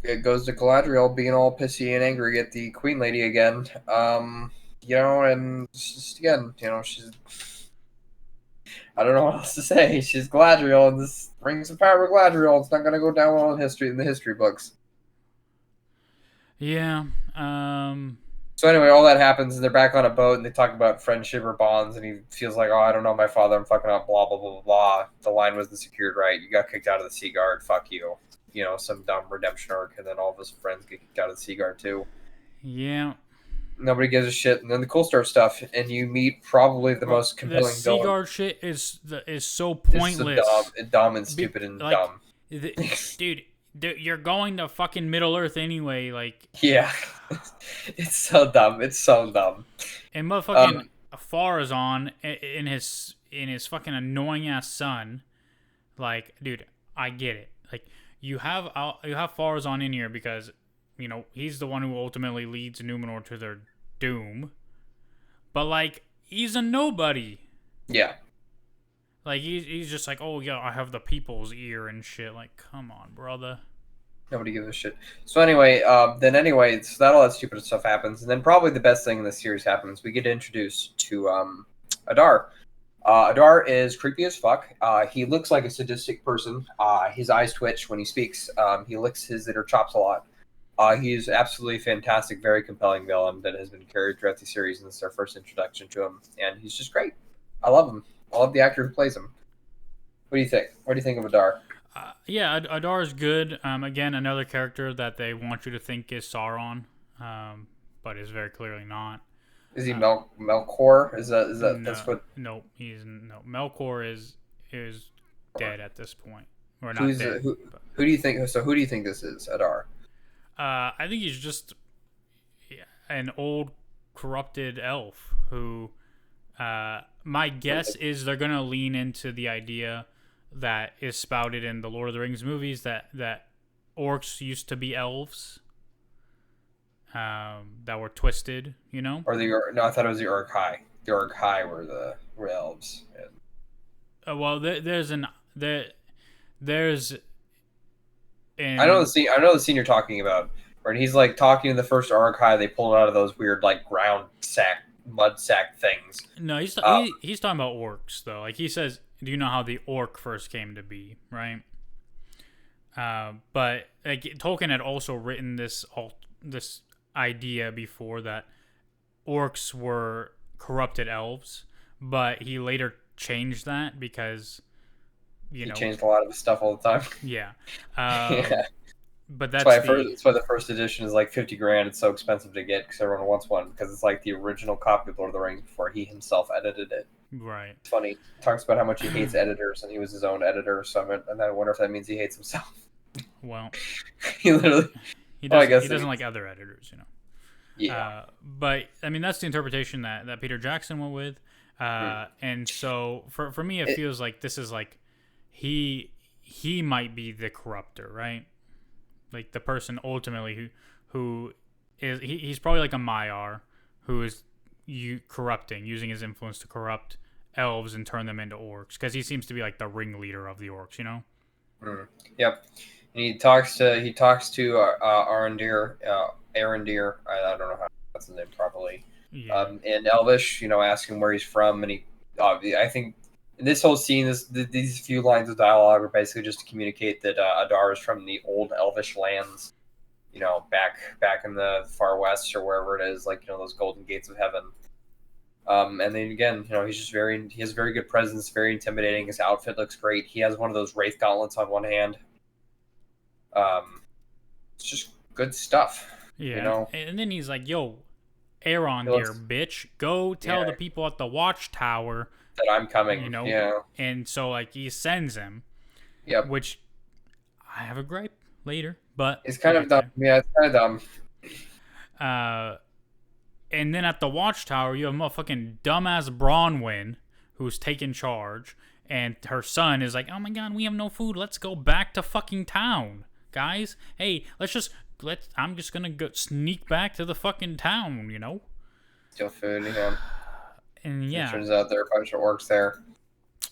It goes to Galadriel being all pissy and angry at the Queen Lady again. And just again, she's... I don't know what else to say. She's Galadriel, and this Rings of Power Galadriel. It's not going to go down well in the history books. Yeah. So anyway, all that happens, and they're back on a boat, and they talk about friendship or bonds, and he feels like, oh, I don't know my father, I'm fucking up, blah, blah, blah, blah, blah. The line wasn't secured right. You got kicked out of the Sea Guard. Fuck you. Some dumb redemption arc, and then all of his friends get kicked out of the Sea Guard, too. Yeah. Nobody gives a shit, and then the cool start stuff, and you meet probably the most compelling villain. The Sea Guard shit is so pointless. It's so dumb and stupid and dumb. Dude, you're going to fucking Middle Earth anyway, like... Yeah. It's so dumb. It's so dumb. And motherfucking Farazan in his fucking annoying ass son, like, dude, I get it. Like, you have Farazan in here because, he's the one who ultimately leads Numenor to their doom. But like, he's a nobody. Yeah. Like, he's just like, oh yeah, I have the people's ear and shit. Like, come on, brother. Nobody gives a shit. So anyway, so that all that stupid stuff happens, and then probably the best thing in this series happens. We get introduced to Adar. Adar is creepy as fuck. He looks like a sadistic person. His eyes twitch when he speaks. He licks his inner chops a lot. He's absolutely fantastic, very compelling villain that has been carried throughout the series, and this is our first introduction to him. And he's just great. I love him. I love the actor who plays him. What do you think? What do you think of Adar? Yeah, Adar is good. Again, another character that they want you to think is Sauron, but is very clearly not. Is he Melkor? Is that no, that's what? No, Melkor is dead at this point. Or not dead. Who do you think? So who do you think this is, Adar? I think he's just an old corrupted elf who. My guess is they're gonna lean into the idea that is spouted in the Lord of the Rings movies that orcs used to be elves that were twisted, Or I thought it was the Uruk-hai. The Uruk-hai were elves. Yeah. Well, there's I know the scene you're talking about, where he's like talking to the first Uruk-hai. They pulled out of those weird like mud sack things. No, he's talking about orcs though. Like he says, do you know how the orc first came to be, right? But like Tolkien had also written this idea before that orcs were corrupted elves, but he later changed that because he changed a lot of his stuff all the time. Yeah. Yeah. But that's why the first edition is like $50,000. It's so expensive to get because everyone wants one because it's like the original copy of Lord of the Rings before he himself edited it. Right. It's funny. He talks about how much he hates editors and he was his own editor. And I wonder if that means he hates himself. Well, he literally. He doesn't like other editors, Yeah. But I mean, that's the interpretation that Peter Jackson went with. And so for me, it feels like this is like he might be the corrupter, right? Like the person ultimately who is he's probably like a Maiar who is using his influence to corrupt elves and turn them into orcs because he seems to be like the ringleader of the orcs, Yep. And he talks to Arondir. Arondir. I don't know how that's his name properly. Yeah. In Elvish, asking where he's from, and I think this whole scene, these few lines of dialogue are basically just to communicate that Adar is from the old Elvish lands, back in the far west or wherever it is, like those golden gates of heaven. And then again, he has very good presence, very intimidating. His outfit looks great. He has one of those wraith gauntlets on one hand. It's just good stuff. Yeah, and then he's like, "Yo, Aaron, dear bitch, go tell the people at the watchtower that I'm coming." Yeah, and so like he sends him. Yep. Which I have a gripe later, but it's kind of dumb. Yeah, it's kind of dumb. And then at the watchtower, you have motherfucking dumbass Bronwyn who's taking charge, and her son is like, "Oh my god, we have no food. Let's go back to fucking town, guys. Hey, I'm just gonna go sneak back to the fucking town, Steal food, yeah. And yeah, it turns out there are a bunch of orcs there.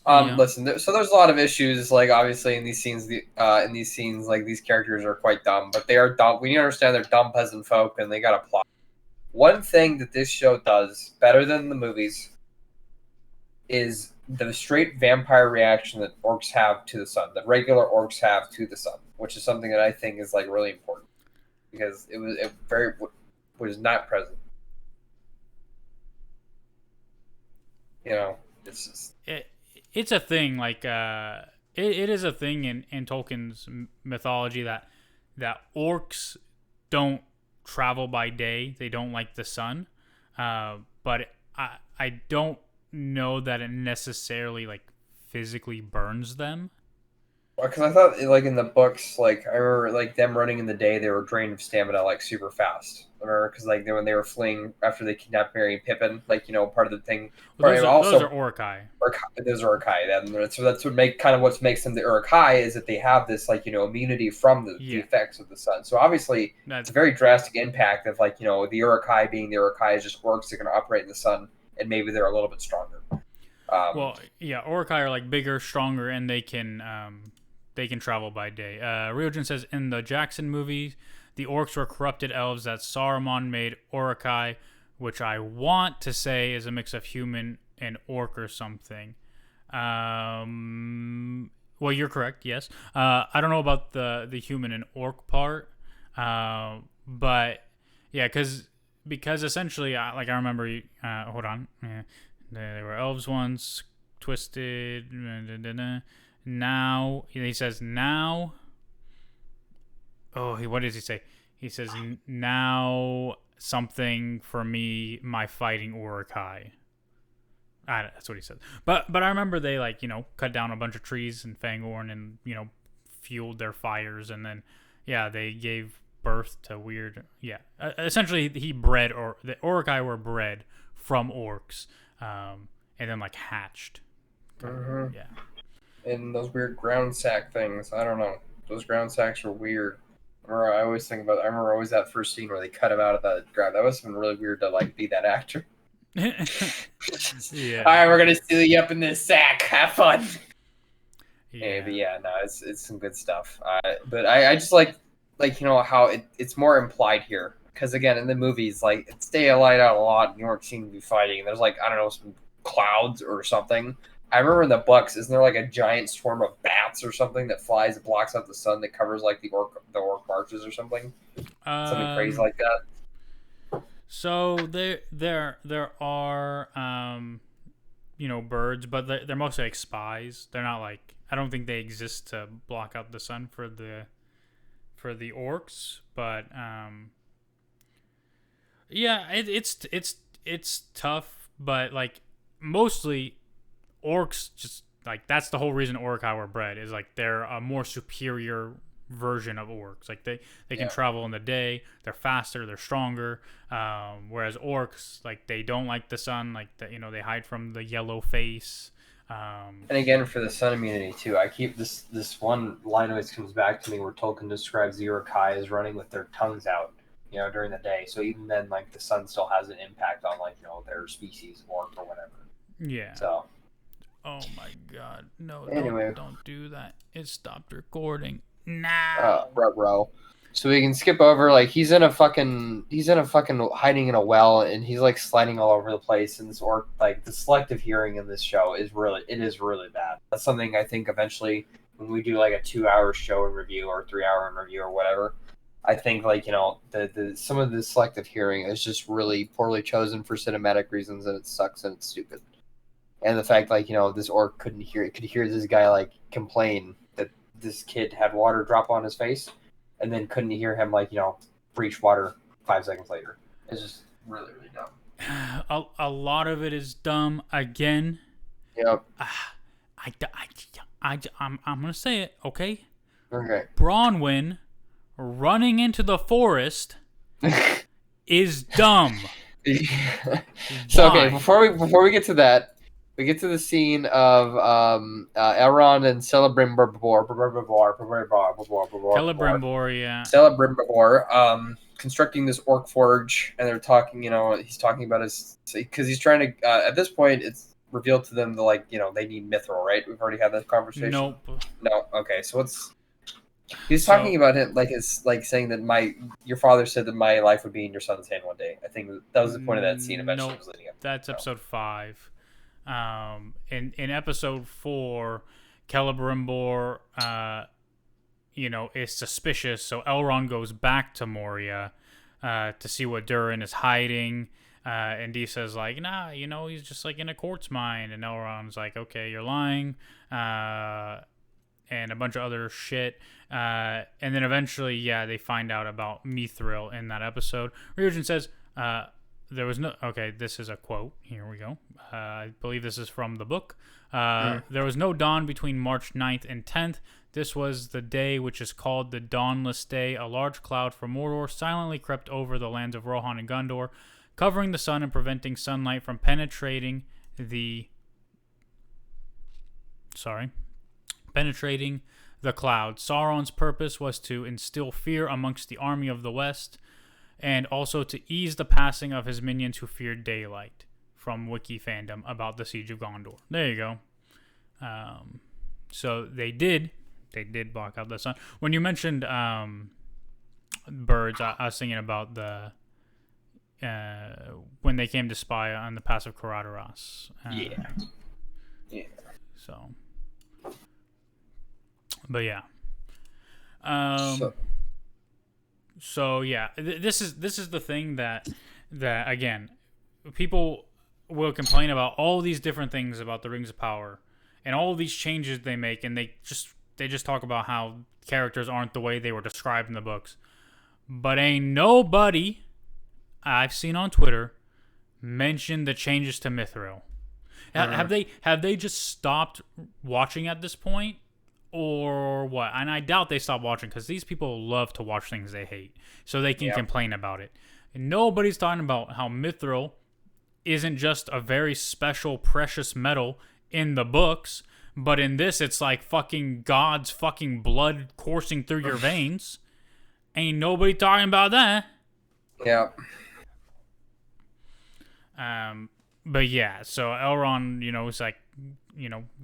Listen, so there's a lot of issues, like obviously in these scenes, like these characters are quite dumb, but they are dumb. We need to understand they're dumb peasant folk, and they got a plot. One thing that this show does better than the movies is the straight vampire reaction that orcs have to the sun, that regular orcs have to the sun, which is something that I think is like really important because it was not present. It's just it's a thing. Like it is a thing in Tolkien's mythology that orcs don't travel by day. They don't like the sun, but I don't know that it necessarily like physically burns them. Because I thought, like in the books, like I remember, like them running in the day, they were drained of stamina like super fast. I remember because like when they were fleeing after they kidnapped Merry and Pippin, like part of the thing. Well, those are Uruk-hai. Those are Uruk-hai. So that's what makes them the Uruk-hai is that they have this like immunity from the effects of the sun. So obviously it's a very drastic impact of like the Uruk-hai being the Uruk-hai is just orcs that are going to operate in the sun, and maybe they're a little bit stronger. Uruk-hai are like bigger, stronger, and they can travel by day. Ryojin says, in the Jackson movie, the orcs were corrupted elves that Saruman made Uruk-hai, which I want to say is a mix of human and orc or something. Well, you're correct, yes. I don't know about the human and orc part, but yeah, because essentially, I remember, hold on, they were elves once, twisted, now he says now. Oh, what does he say? He says now something for me, my fighting Uruk-hai. That's what he said. But I remember they cut down a bunch of trees in Fangorn and fueled their fires, and then they gave birth to weird essentially he bred, or the Uruk-hai were bred from orcs, and then hatched. Mm-hmm. Yeah. And those weird ground sack things. I don't know. Those ground sacks are weird. I remember always that first scene where they cut him out of the ground. That must have been really weird to be that actor. Yeah. All right, we're gonna seal you up in this sack. Have fun. Yeah. But it's some good stuff. But I just like how it's more implied here because again in the movies they light out a lot. New York seems to be fighting. And there's some clouds or something. I remember in the books, isn't there a giant swarm of bats or something that flies, blocks out the sun, that covers the orc marches or something? Something crazy like that. So there are birds, but they're mostly spies. They're not I don't think they exist to block out the sun for the orcs, but it's tough, but mostly orcs just that's the whole reason Uruk-hai were bred is they're a more superior version of orcs. They can travel in the day, they're faster, they're stronger, whereas orcs they don't like the sun, they hide from the yellow face. And again, for the sun immunity too, I keep this one line always comes back to me where Tolkien describes the Uruk-hai as running with their tongues out during the day, so even then the sun still has an impact on their species, orc or whatever. So oh my god. No, anyway. Don't do that. It stopped recording. Now. Bro. So we can skip over, like, he's in a fucking hiding in a well, and he's like sliding all over the place. And this orc, like, the selective hearing in this show is really bad. That's something I think eventually when we do like a 2-hour show in review or 3-hour in review or whatever, I think, like, the some of the selective hearing is just really poorly chosen for cinematic reasons, and it sucks and it's stupid. And the fact, like, this orc could hear this guy like complain that this kid had water drop on his face, and then couldn't hear him, like, breach water 5 seconds later. It's just really dumb. A lot of it is dumb. Again, Yep. I'm gonna say it. Okay. Okay. Bronwyn running into the forest is dumb. So okay, before we get to that, we get to the scene of Elrond and Celebrimbor, yeah. Celebrimbor, constructing this orc forge, and they're talking. He's talking about because he's trying to. At this point, it's revealed to them that, like, they need mithril, right? We've already had that conversation. Nope. No. Okay, so he's talking about it like it's like saying that your father said that my life would be in your son's hand one day. I think that was the point of that scene. Eventually, nope, was leading up. That's episode 5. In episode 4, Celebrimbor, is suspicious, so Elrond goes back to Moria to see what Durin is hiding. And Dee says, like, nah, he's just like in a quartz mine. And Elrond's like, okay, you're lying. And a bunch of other shit. And then eventually, they find out about mithril in that episode. Ryujin says, there was no... Okay, this is a quote. Here we go. I believe this is from the book. There was no dawn between March 9th and 10th. This was the day which is called the Dawnless Day. A large cloud from Mordor silently crept over the lands of Rohan and Gondor, covering the sun and preventing sunlight from penetrating the cloud. Sauron's purpose was to instill fear amongst the army of the West, and also to ease the passing of his minions who feared daylight. From Wiki Fandom about the Siege of Gondor. There you go. So they did block out the sun. When you mentioned birds, I was thinking about the when they came to spy on the Pass of Caradaras. Yeah. So, but yeah. So yeah, this is the thing that again, people will complain about all these different things about the Rings of Power and all these changes they make, and they just talk about how characters aren't the way they were described in the books. But ain't nobody I've seen on Twitter mention the changes to Mithril. Have they just stopped watching at this point, or what? And I doubt they stopped watching, because these people love to watch things they hate, so they can complain about it. And nobody's talking about how Mithril isn't just a very special, precious metal in the books, but in this, it's like fucking God's fucking blood coursing through your veins. Ain't nobody talking about that. Yeah. But yeah, so Elrond, is like,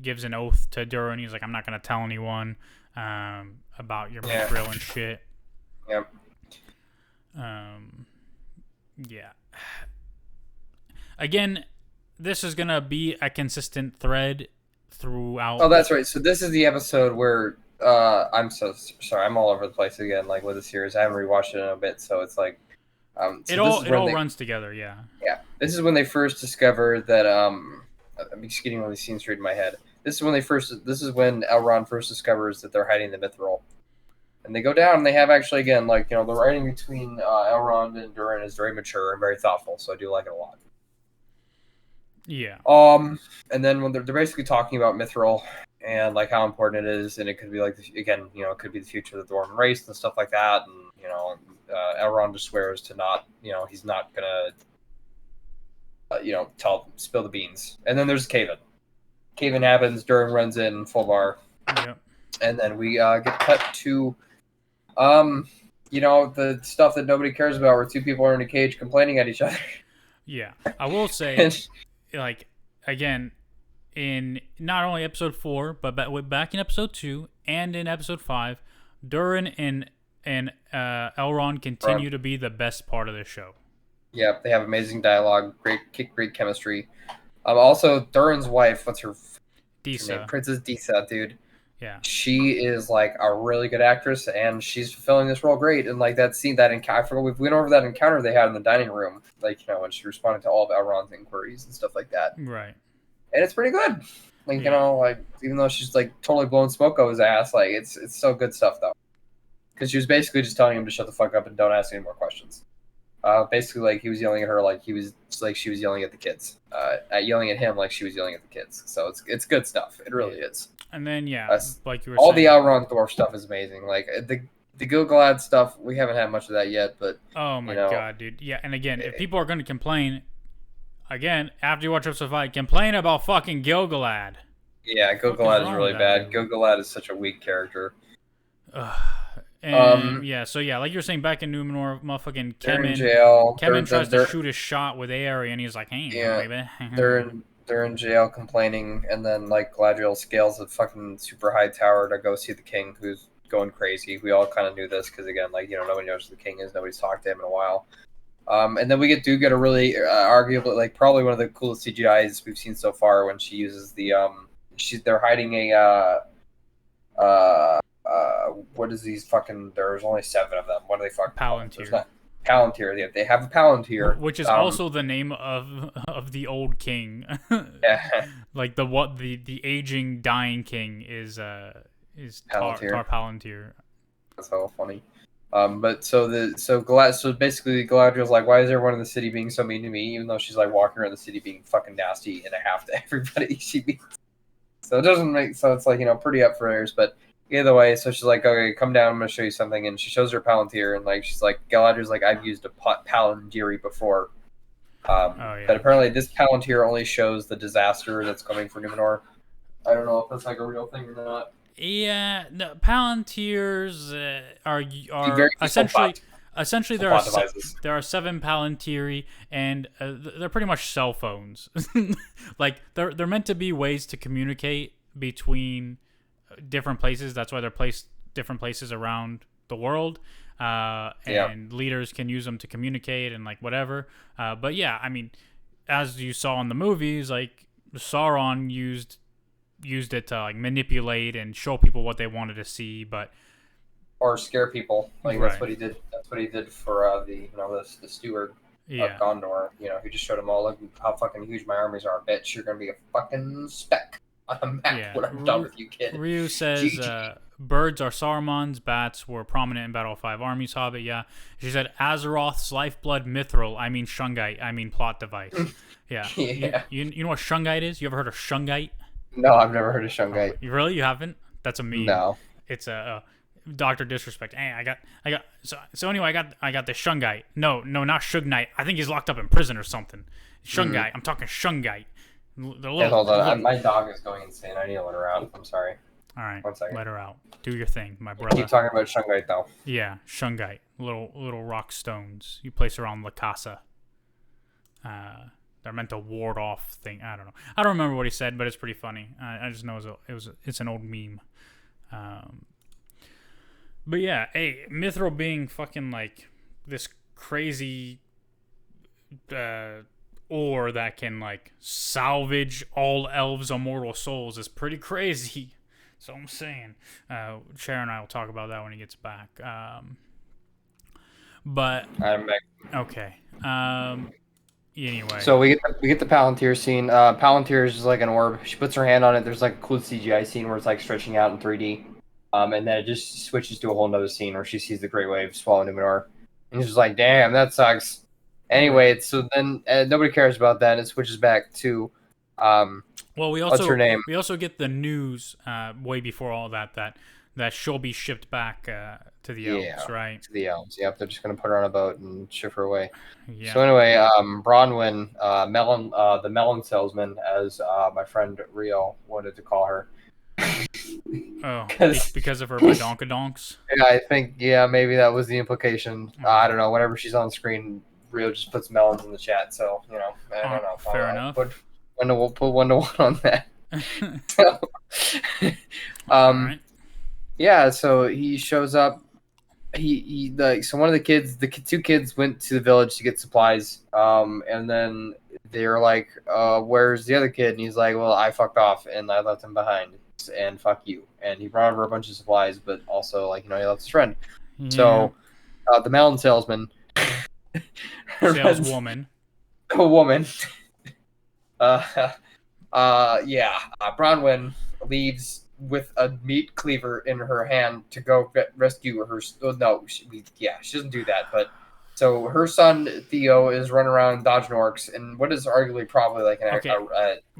gives an oath to Durin. He's like, I'm not gonna tell anyone about your mithril and shit. Yep. Yeah. Again, this is gonna be a consistent thread throughout. Oh, that's right. So this is the episode where I'm so sorry. I'm all over the place again, like with the series. I haven't rewatched it in a bit, so it's like it all runs together. Yeah. Yeah. This is when they first discover that I'm just getting all these scenes straight in my head. This is when Elrond first discovers that they're hiding the mithril. And they go down, and they have actually, again, like, the writing between Elrond and Durin is very mature and very thoughtful, so I do like it a lot. Yeah. And then when they're basically talking about mithril and, like, how important it is, and it could be, like, again, it could be the future of the Dwarven race and stuff like that, and, Elrond just swears to not, he's not gonna, spill the beans. And then there's Cave-in. Cave-in happens, Durin runs in, full bar. Yep. And then we get cut to, the stuff that nobody cares about, where two people are in a cage complaining at each other. Yeah. I will say, like, again, in not only episode 4, but back in episode 2 and in episode 5, Durin and and Elrond continue to be the best part of this show. Yeah, they have amazing dialogue, great chemistry. Also, Durin's wife, what's her name? Princess Disa, dude. Yeah. She is like a really good actress, and she's fulfilling this role great. And like that scene, I forgot we went over that encounter they had in the dining room, like when she responded to all of Elrond's inquiries and stuff like that. Right. And it's pretty good. Like like even though she's like totally blowing smoke out his ass, like it's so good stuff though. Because she was basically just telling him to shut the fuck up and don't ask any more questions. Basically, like he was yelling at her, like she was yelling at the kids, yelling at him like she was yelling at the kids. So it's good stuff. It really is. And then like you were all saying, the Elrond dwarf stuff is amazing. Like the Gil-galad stuff, we haven't had much of that yet, but oh my god, dude, yeah. And again, if people are going to complain, again after you watch episode 5, complain about fucking Gil-galad. Yeah, Gil-galad is really bad. Gil-galad is such a weak character. And like you were saying, back in Numenor, motherfucking Kemen tries to shoot a shot with Aery, and he's like, "Hey, baby." They're in jail complaining, and then like Galadriel scales a fucking super high tower to go see the king, who's going crazy. We all kind of knew this because again, like nobody knows who the king is. Nobody's talked to him in a while. And then we get a really arguably like probably one of the coolest CGIs we've seen so far when she uses the they're hiding a what is these fucking? There's only 7 of them. What are they fucking? Palantir. Palantir. They have a Palantir, which is also the name of the old king. Yeah. Like the aging, dying king is Palantir. Palantir. That's so funny. But so basically Galadriel's like, why is everyone in the city being so mean to me? Even though she's like walking around the city being fucking nasty and a half to everybody she meets. So it doesn't make it's like pretty up for airs, but. Either way, so she's like, okay, come down, I'm going to show you something. And she shows her Palantir, and like she's like, Galadriel's like, I've used a Palantiri before. But apparently this Palantir only shows the disaster that's coming for Numenor. I don't know if that's like a real thing or not. Yeah, the Palantirs are essentially there are 7 Palantiri, and they're pretty much cell phones. Like they're meant to be ways to communicate between different places. That's why they're placed different places around the world, and leaders can use them to communicate and like whatever. But yeah, I mean, as you saw in the movies, like Sauron used it to like manipulate and show people what they wanted to see, or scare people. Like that's what he did. That's what he did for the steward of Gondor. He just showed them all, look how fucking huge my armies are. Bitch, you're gonna be a fucking speck on a map when I'm done with you, kid. Ryu says birds are Saruman's, bats were prominent in Battle of 5 Armies, Hobbit, yeah. She said Azeroth's lifeblood mithril, I mean Shungite, I mean plot device. Yeah. Yeah. You know what Shungite is? You ever heard of Shungite? No, I've never heard of Shungite. You really? You haven't? That's a meme. No. It's a Dr. Disrespect. Hey, I got so anyway, I got this Shungite. No, not Shugnite. I think he's locked up in prison or something. Shungite. I'm talking Shungite. Hold on. My dog is going insane. I need to let her out. I'm sorry. All right. 1 second. Let her out. Do your thing, my brother. Keep talking about Shungite, though. Yeah, Shungite. Little rock stones. You place around La Casa. They're meant to ward off thing. I don't know. I don't remember what he said, but it's pretty funny. I just know it's an old meme. But yeah, hey, Mithril being fucking like this crazy ore that can like salvage all elves' immortal souls is pretty crazy. So I'm saying, Sharon and I will talk about that when he gets back. But I'm back. Okay. Anyway. So we get the Palantir scene. Palantir is just like an orb. She puts her hand on it. There's like a cool CGI scene where it's like stretching out in 3D. And then it just switches to a whole nother scene where she sees the Great Wave swallow Numenor. And she's like, damn, that sucks. Anyway, so then nobody cares about that. And it switches back to well, what's her name? We also get the news way before all that she'll be shipped back to the elves, right? To the elves. Yep, they're just gonna put her on a boat and ship her away. Yeah. So anyway, Bronwyn, the melon salesman, as my friend Rio wanted to call her. Oh, because of her badonkadonks? Yeah, I think maybe that was the implication. I don't know. Whenever she's on screen, Rio just puts melons in the chat, so I don't know. Fair enough. We'll put 1 to 1 on that. All right. Yeah, so he shows up so one of the kids, two kids went to the village to get supplies, and then they're like, where's the other kid? And he's like, well, I fucked off and I left him behind, and fuck you. And he brought over a bunch of supplies, but also like he left his friend. Yeah. So the mountain salesman, Saleswoman. a woman, uh, Bronwyn leaves with a meat cleaver in her hand to go rescue her. No, she doesn't do that. But so her son Theo is running around dodging orcs, and what is arguably probably like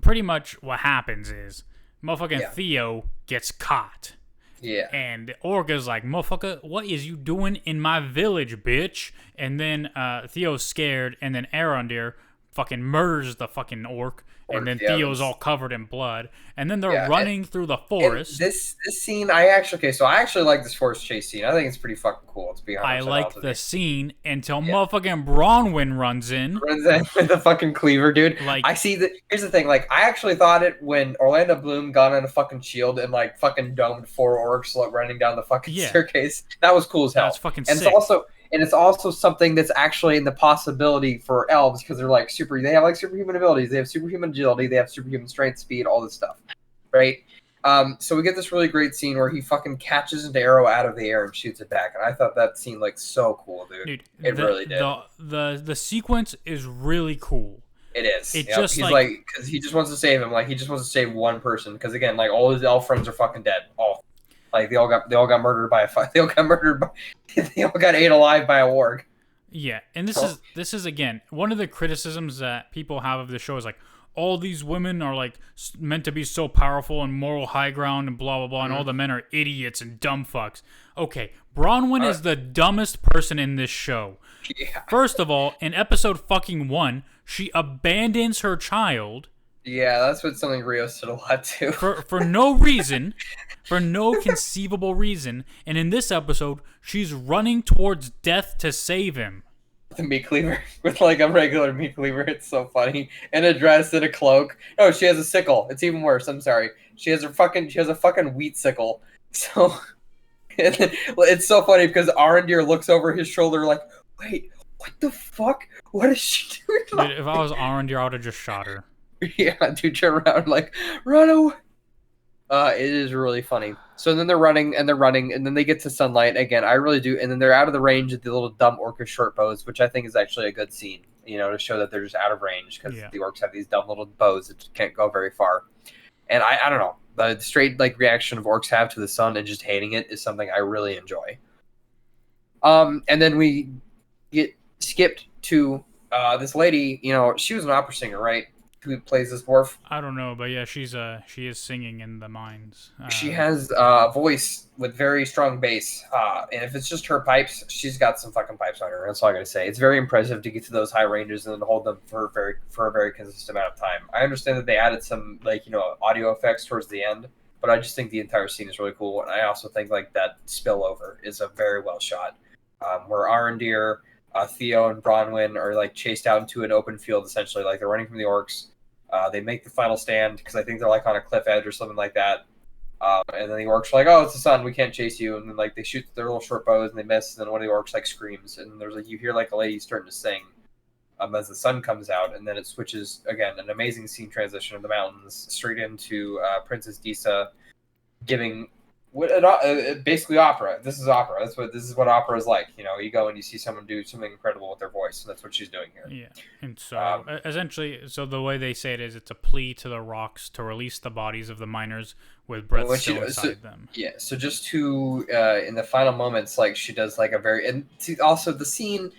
pretty much what happens is motherfucking Theo gets caught. Yeah. And Orga's like, motherfucker, what is you doing in my village, bitch? And then Theo's scared, and then Arondir fucking murders the fucking orc. And then Theo's all covered in blood, and then they're running through the forest. This scene, I actually like this forest chase scene. I think it's pretty fucking cool. To be honest, I like the scene until motherfucking Bronwyn runs in with the fucking cleaver, dude. Like, I see that. Here's the thing. Like, I actually thought it when Orlando Bloom got on a fucking shield and like fucking domed 4 orcs like, running down the fucking staircase. That was cool as hell. That's fucking and sick. It's also something that's actually in the possibility for elves because they're like they have like superhuman abilities. They have superhuman agility. They have superhuman strength, speed, all this stuff, right? So we get this really great scene where he fucking catches an arrow out of the air and shoots it back, and I thought that scene like so cool, dude. It really did. The sequence is really cool. It is. He's like because he just wants to save him. Like he just wants to save one person because again, like all his elf friends are fucking dead. All. Like they all got murdered by they all got ate alive by a warg. Yeah, and this is again one of the criticisms that people have of the show is like all these women are like meant to be so powerful and moral high ground and blah blah blah, and all the men are idiots and dumb fucks. Okay, Bronwyn is the dumbest person in this show. Yeah. First of all, in episode fucking 1, she abandons her child. Yeah, that's what something Rio said a lot too. For no reason. For no conceivable reason, and in this episode, she's running towards death to save him. The meat cleaver with like a regular meat cleaver. It's so funny. And a dress and a cloak. No, she has a sickle. It's even worse. I'm sorry. She has a fucking wheat sickle. So it's so funny because Arondir looks over his shoulder like, wait, what the fuck? What is she doing? Dude, if I was Arondir, I would have just shot her. Yeah, dude, turn around like, run away. It is really funny. So then they're running, and then they get to sunlight again. I really do, and then they're out of the range of the little dumb orcish short bows, which I think is actually a good scene. To show that they're just out of range because the orcs have these dumb little bows that can't go very far. And I don't know, the straight like reaction of orcs have to the sun and just hating it is something I really enjoy. And then we get skipped to this lady. She was an opera singer, right? Who plays this dwarf? I don't know, but yeah, she is singing in the mines. She has a voice with very strong bass, and if it's just her pipes, she's got some fucking pipes on her. That's all I gotta say. It's very impressive to get to those high ranges and then hold them for a very consistent amount of time. I understand that they added some audio effects towards the end, but I just think the entire scene is really cool, and I also think like that spillover is a very well shot, where Arondir, Theo and Bronwyn are like chased out into an open field, essentially, like they're running from the orcs. They make the final stand because I think they're like on a cliff edge or something like that. And then the orcs are like, "Oh, it's the sun. We can't chase you." And then like they shoot their little short bows and they miss. And then one of the orcs like screams, and there's like you hear like a lady starting to sing as the sun comes out, and then it switches again. An amazing scene transition of the mountains straight into Princess Disa giving basically opera. This is opera. This is what opera is like. You go and you see someone do something incredible with their voice, and that's what she's doing here. Yeah, and so essentially, the way they say it is, it's a plea to the rocks to release the bodies of the miners with breath still inside them. Yeah. So just to in the final moments, like she does like a very and also the scene.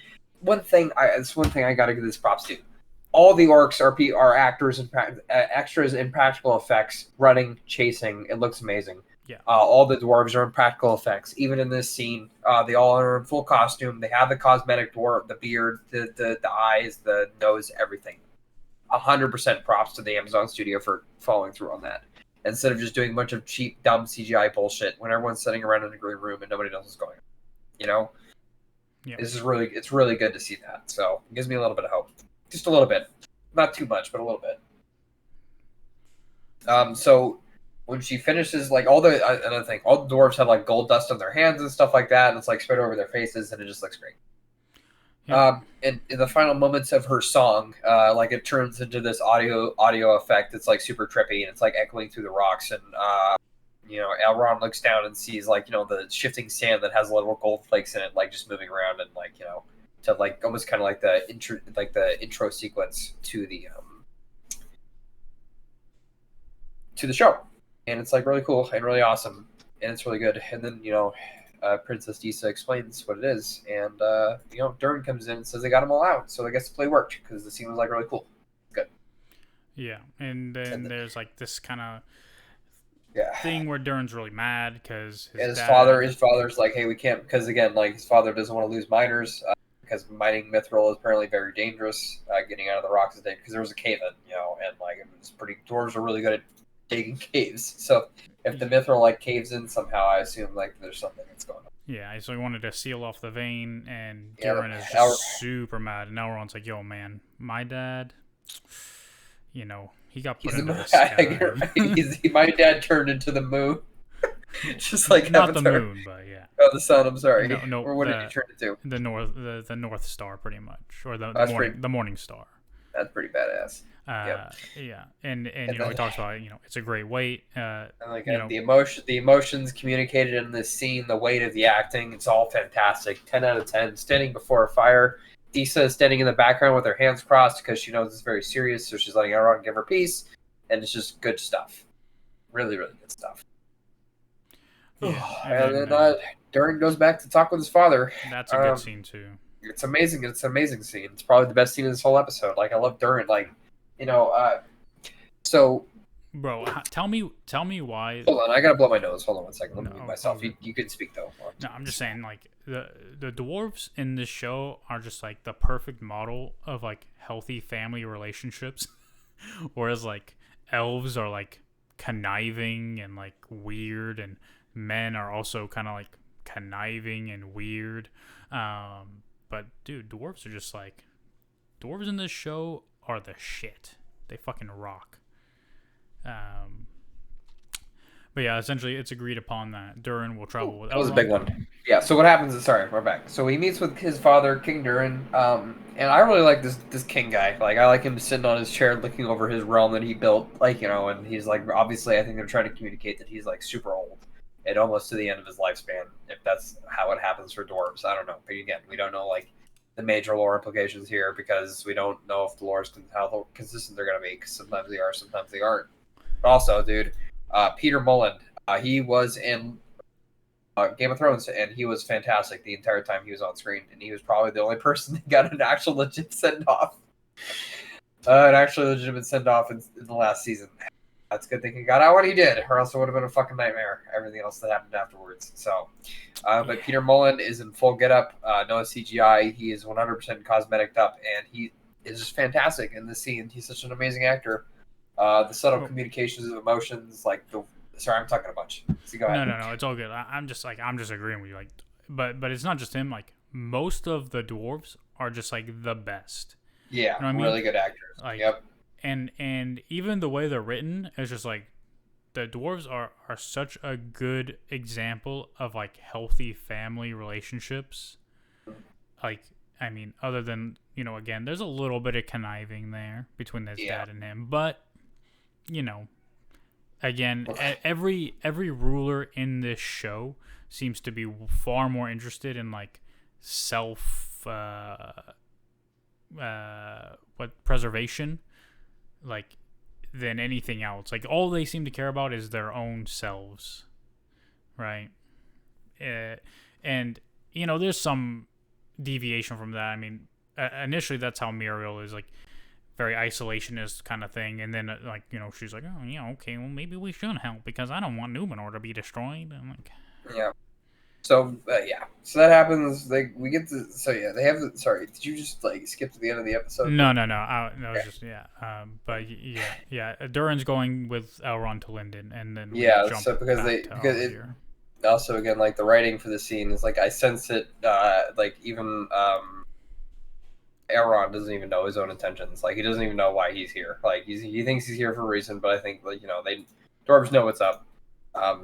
It's one thing I gotta give this props to. All the orcs are actors and extras in practical effects, running, chasing. It looks amazing. Yeah. All the dwarves are in practical effects. Even in this scene, they all are in full costume. They have the cosmetic dwarf, the beard, the eyes, the nose, everything. 100% props to the Amazon studio for following through on that. Instead of just doing a bunch of cheap, dumb CGI bullshit when everyone's sitting around in a green room and nobody knows what's going on. Yeah. It's really good to see that. So it gives me a little bit of hope. Just a little bit. Not too much, but a little bit. So when she finishes, like all the another thing, all the dwarves have like gold dust on their hands and stuff like that, and it's like spread over their faces, and it just looks great. Yeah. And in the final moments of her song, like it turns into this audio effect. It's like super trippy, and it's like echoing through the rocks. And Elrond looks down and sees like the shifting sand that has little gold flakes in it, like just moving around, and like to like almost kind of like the intro sequence to the show. And it's like really cool and really awesome, and it's really good. And then Princess Disa explains what it is, and Durin comes in and says they got them all out, so I guess the play worked because the scene was like really cool. Good. Yeah, and then there's like this kind of Yeah. thing where Durin's really mad because his father's like, hey, we can't, because again, like his father doesn't want to lose miners because mining mithril is apparently very dangerous. Getting out of the rocks is dangerous because there was a cave in, and like it was pretty. Dwarves are really good at digging caves, so if the mithril like caves in somehow, I assume like there's something that's going on. Yeah, so he wanted to seal off the vein, and Durin is just super mad. And Elrond's like, yo, man, my dad, he got put into the sky. My dad turned into the moon. Just like not Avatar. the moon, but yeah. Oh, the sun. I'm sorry. No, or what did he turn into? The North Star, pretty much, or the morning star. That's pretty badass. Yep. Yeah, and he talks about it's a great weight. And like the emotions communicated in this scene, the weight of the acting, it's all fantastic. 10 out of 10. Standing before a fire, Disa is standing in the background with her hands crossed because she knows it's very serious, so she's letting Elrond give her peace, and it's just good stuff. Really, really good stuff. Yeah, and then Durin goes back to talk with his father. That's a good scene too. It's amazing. It's an amazing scene. It's probably the best scene in this whole episode. Like I love Durin. Like, so. Bro, tell me why. Hold on, I gotta blow my nose. Hold on 1 second. Let me mute myself. You can speak though. No, I'm just saying, like the dwarves in this show are just like the perfect model of like healthy family relationships, whereas like elves are like conniving and like weird, and men are also kind of like conniving and weird. But dude, dwarves are just like dwarves in this show are the shit. They fucking rock. But yeah, essentially it's agreed upon that Durin will travel with Elrond. That was a big one. Yeah, so what happens is, sorry, we're back. So he meets with his father, King Durin, and I really like this king guy. Like, I like him sitting on his chair looking over his realm that he built, like, and he's like, obviously I think they're trying to communicate that he's like super old and almost to the end of his lifespan, if that's how it happens for dwarves. I don't know. But again, we don't know like the major lore implications here because we don't know if the lore is how consistent they're going to be, because sometimes they are, sometimes they aren't. But also, dude, Peter Mullen, he was in Game of Thrones, and he was fantastic the entire time he was on screen, and he was probably the only person that got an actual legit send-off. An actually legitimate send-off in the last season. That's a good thing he got out what he did, or else it would have been a fucking nightmare, everything else that happened afterwards. So, but Peter Mullen is in full get-up, no CGI. He is 100% cosmetic up, and he is just fantastic in this scene. He's such an amazing actor. The subtle communications of emotions, like the... Sorry, I'm talking a bunch. So go ahead. No, it's all good. I'm just agreeing with you. Like, but it's not just him. Like, most of the dwarves are just like the best. Yeah, you know what I mean? Really good actors. Like, yep. And even the way they're written is just like the dwarves are such a good example of like healthy family relationships. Like, I mean, other than again, there's a little bit of conniving there between his dad and him, but again, every ruler in this show seems to be far more interested in like preservation, like, than anything else. Like, all they seem to care about is their own selves, right? And there's some deviation from that. I mean, initially that's how Muriel is, like, very isolationist kind of thing, and then she's like, oh yeah, okay, well maybe we should help because I don't want Numenor to be destroyed. I'm like, yeah. So so that happens. Like, we get to they have the. Sorry, did you just like skip to the end of the episode? No. It's just but yeah. Durin's going with Elrond to Linden, and then so because also again, like, the writing for the scene is like, I sense it. Like, even Elrond doesn't even know his own intentions. Like, he doesn't even know why he's here. Like, he thinks he's here for a reason, but I think, like, Dwarves know what's up.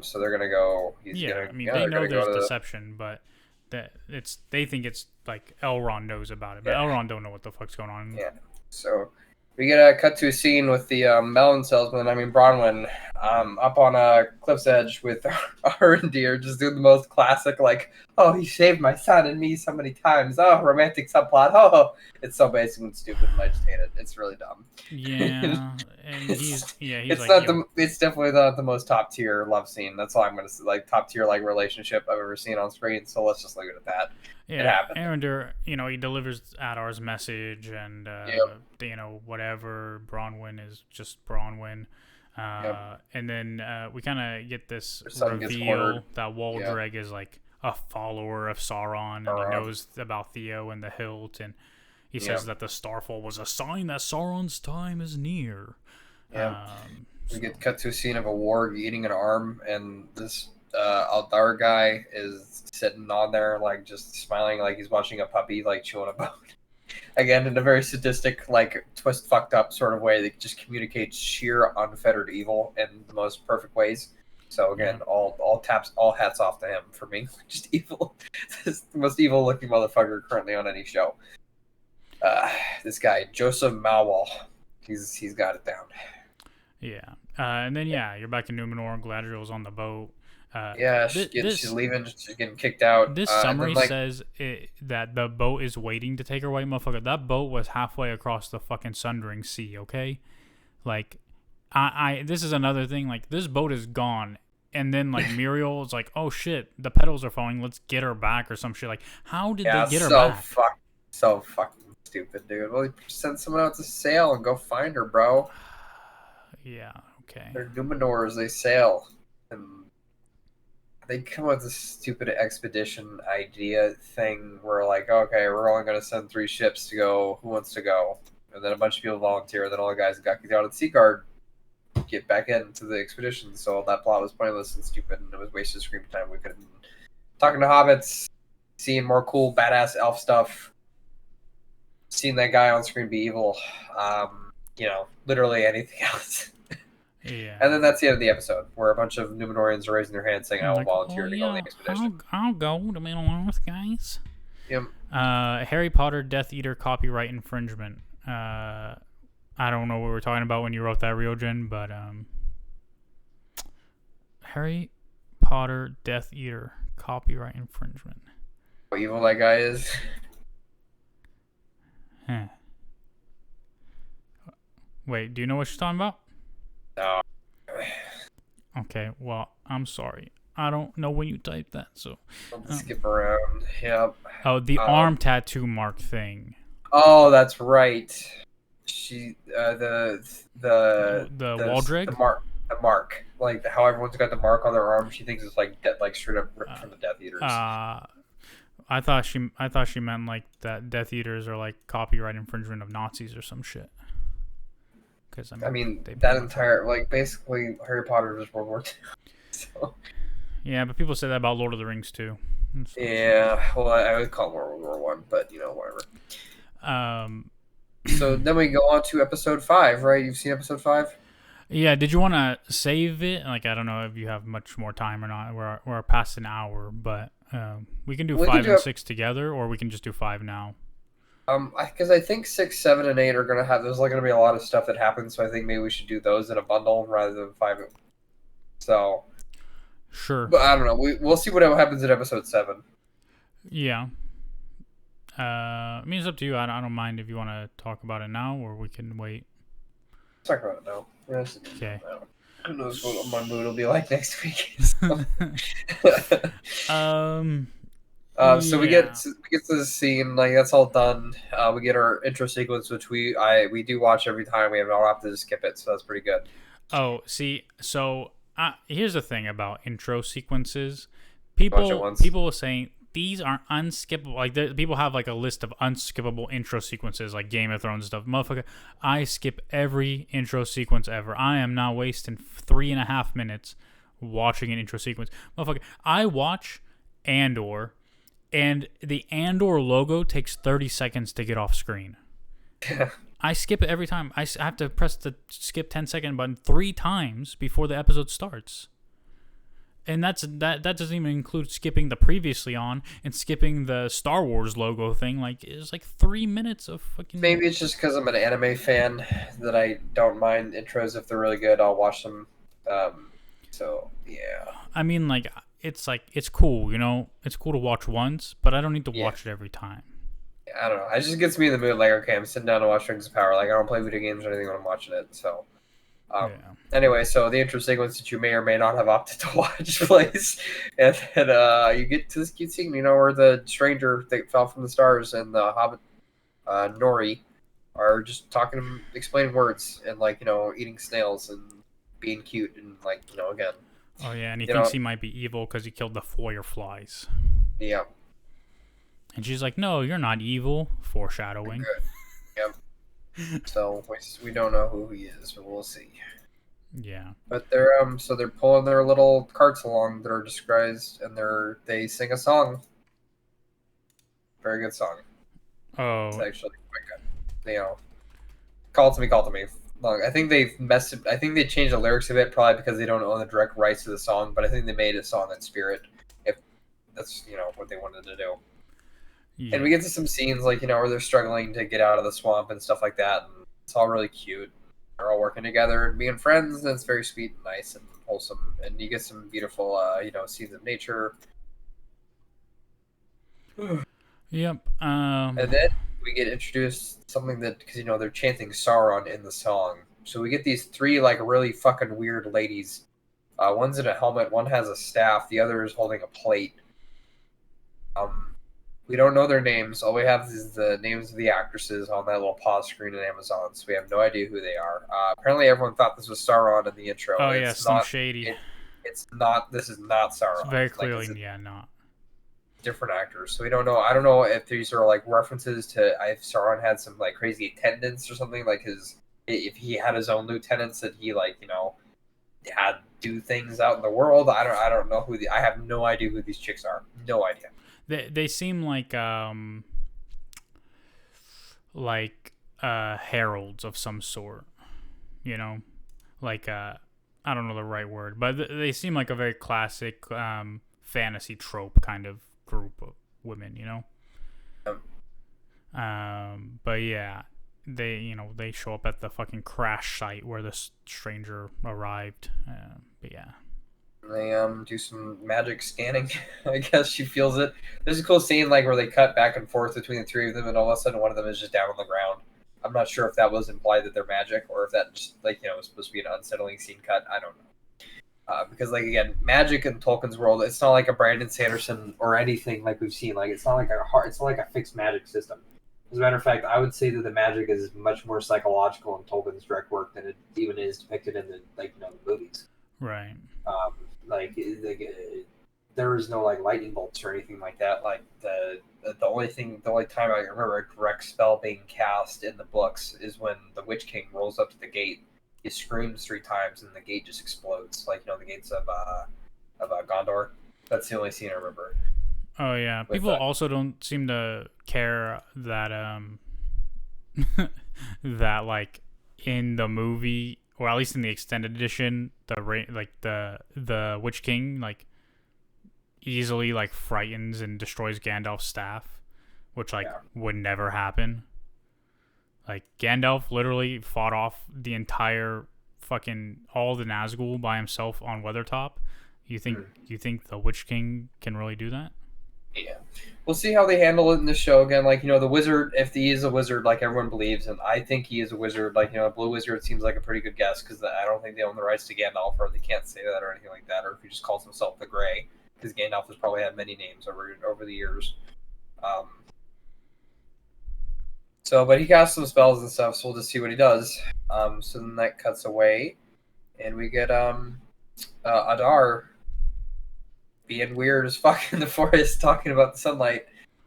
So they're gonna go. Yeah, I mean they they're know gonna go there's to deception, but they think it's like Elrond knows about it, but Elrond don't know what the fuck's going on. Yeah. So we get a cut to a scene with the melon salesman. I mean Bronwyn, up on a cliff's edge with Arendir, just doing the most classic, like, oh, he saved my son and me so many times. Oh, romantic subplot. Oh, it's so basic and stupid, and I just hate it. It's really dumb. Yeah, and he's it's like, not it's definitely not the most top tier love scene. That's all I'm gonna say. Like top tier like relationship I've ever seen on screen. So let's just leave it at that. Yeah, it happened. Arendir, he delivers Adar's message, and whatever. Bronwyn is just Bronwyn. And then we kind of get this reveal that Waldreg is like a follower of Sauron, and he knows about Theo and the hilt, and he says that the Starfall was a sign that Sauron's time is near. Yeah. We get cut to a scene of a warg eating an arm, and this Aldar guy is sitting on there, like, just smiling like he's watching a puppy, like, chewing a bone. Again, in a very sadistic, like, twist fucked up sort of way that just communicates sheer unfettered evil in the most perfect ways. So again, all hats off to him for being just evil. This is the most evil looking motherfucker currently on any show. This guy, Joseph Malwal, he's got it down. Yeah. And then you're back in Numenor. Galadriel's on the boat. She's leaving. She's getting kicked out. This summary says that the boat is waiting to take her away, motherfucker. That boat was halfway across the fucking Sundering Sea, okay? Like, this is another thing. Like, this boat is gone. And then, like, Muriel is like, oh, shit, the pedals are falling. Let's get her back or some shit. Like, how did they get her back? So fucking stupid, dude. Well, send someone out to sail and go find her, bro. Yeah, okay. They're Numenors. They sail. And they come up with this stupid expedition idea thing where, like, okay, we're only going to send 3 ships to go. Who wants to go? And then a bunch of people volunteer. And then all the guys that got kicked out of the Sea Guard get back into the expedition. So that plot was pointless and stupid, and it was wasted screen time. We could have been talking to hobbits, seeing more cool, badass elf stuff, seeing that guy on screen be evil. Literally anything else. Yeah. And then that's the end of the episode, where a bunch of Numenorians are raising their hands saying, I will volunteer to go on the expedition. I'll go to Middle-earth, guys. Yep. Harry Potter Death Eater copyright infringement. I don't know what we were talking about when you wrote that, Ryogen, but Harry Potter Death Eater copyright infringement. How evil that guy is. Huh. Wait, do you know what you're talking about? No. Okay, well, I'm sorry. I don't know when you typed that, so... Let's skip around. Yep. Oh, the arm tattoo mark thing. Oh, that's right. She, the Waldreg? The mark. Like, how everyone's got the mark on their arm, she thinks it's, like, straight up ripped from the Death Eaters. I thought she meant, like, that Death Eaters are, like, copyright infringement of Nazis or some shit. I mean that entire, like, basically Harry Potter is World War II. So. Yeah, but people say that about Lord of the Rings too. Yeah, well, I would call it World War One, but whatever. So then we go on to episode 5, right? You've seen episode 5? Yeah. Did you want to save it? Like, I don't know if you have much more time or not. We're past an hour, but we can do 5 and 6 together, or we can just do 5 now. Because I think 6, 7, and 8 are gonna have. There's like gonna be a lot of stuff that happens, so I think maybe we should do those in a bundle rather than 5. So. Sure. But I don't know. We'll see what happens in episode 7. Yeah. I mean, it's up to you. I don't mind if you want to talk about it now, or we can wait. Let's talk about it now. Yes. Okay. Who knows what my mood will be like next week? So we get to the scene, like, that's all done. We get our intro sequence, which we do watch every time. We don't have to just skip it, so that's pretty good. Oh, see, so here's the thing about intro sequences. People are saying these are unskippable. Like, people have, like, a list of unskippable intro sequences, like Game of Thrones stuff. Motherfucker, I skip every intro sequence ever. I am now wasting 3.5 minutes watching an intro sequence. Motherfucker, I watch Andor, and the Andor logo takes 30 seconds to get off screen. I skip it every time. I have to press the skip 10-second button 3 times before the episode starts. And that doesn't even include skipping the previously on and skipping the Star Wars logo thing. Like, it's like 3 minutes of fucking... Maybe it's just because I'm an anime fan that I don't mind intros if they're really good. I'll watch them. So, yeah. I mean, like, it's cool, you know? It's cool to watch once, but I don't need to watch it every time. I don't know. It just gets me in the mood. Like, okay, I'm sitting down to watch Rings of Power. Like, I don't play video games or anything when I'm watching it. So, anyway, so the intro sequence that you may or may not have opted to watch plays, and then you get to this cute scene, you know, where the stranger that fell from the stars and the Hobbit, Nori, are just talking, explaining words, and like, you know, eating snails and being cute, and like, you know, again. Oh yeah, and he thinks he might be evil because he killed the fireflies. Yeah. And she's like, "No, you're not evil." Foreshadowing. Good. Yep. So we don't know who he is, but we'll see. Yeah. But they're they're pulling their little carts along that are disguised, and they sing a song. Very good song. Oh. It's actually quite good. You know, call to me. I think they've messed it. I think they changed the lyrics a bit, probably because they don't own the direct rights to the song. But I think they made a song in spirit, if that's, you know, what they wanted to do. Yeah. And we get to some scenes like, you know, where they're struggling to get out of the swamp and stuff like that. And it's all really cute. They're all working together and being friends, and it's very sweet and nice and wholesome. And you get some beautiful, you know, scenes of nature. Yep. And then we get introduced something that, because, you know, they're chanting Sauron in the song. So we get these 3 like really fucking weird ladies. One's in a helmet, one has a staff, the other is holding a plate. We don't know their names. All we have is the names of the actresses on that little pause screen in Amazon, so we have no idea who they are. Apparently everyone thought this was Sauron in the intro. Oh, yeah, Slim Shady. It's not. This is not Sauron. It's very clearly, not. Different actors. So we don't know. I don't know if these are like references to if Sauron had some like crazy attendants or something, like if he had his own lieutenants that he, like, you know, had do things out in the world. I don't know who I have no idea who these chicks are. No idea. They seem like heralds of some sort, you know, like I don't know the right word, but they seem like a very classic fantasy trope kind of group of women, you know. But yeah, they show up at the fucking crash site where the stranger arrived. But yeah. They do some magic scanning. I guess she feels it. There's a cool scene like where they cut back and forth between the 3 of them, and all of a sudden one of them is just down on the ground. I'm not sure if that was implied that they're magic, or if that just, like, you know, was supposed to be an unsettling scene cut. I don't know. Because, like, again, magic in Tolkien's world, it's not like a Brandon Sanderson or anything like we've seen. Like, it's not like a fixed magic system. As a matter of fact, I would say that the magic is much more psychological in Tolkien's direct work than it even is depicted in the, like, you know, the movies. Right. There is no like lightning bolts or anything like that. Like the only time I remember a direct spell being cast in the books is when the Witch King rolls up to the gate. He screams 3 times and the gate just explodes. Like, you know, the gates of Gondor. That's the only scene I remember. Oh yeah, people also don't seem to care that that like in the movie, or at least in the extended edition, the Witch King like easily like frightens and destroys Gandalf's staff, which would never happen. Like Gandalf literally fought off the entire fucking all the Nazgul by himself on Weathertop. You think the Witch King can really do that? Yeah. We'll see how they handle it in the show again. Like, you know, the wizard, if he is a wizard, like everyone believes, and I think he is a wizard, like, you know, a blue wizard seems like a pretty good guess, because I don't think they own the rights to Gandalf, or they can't say that or anything like that, or if he just calls himself the Grey, because Gandalf has probably had many names over the years. But he casts some spells and stuff, so we'll just see what he does. So then that cuts away, and we get Adar being weird as fuck in the forest, talking about the sunlight,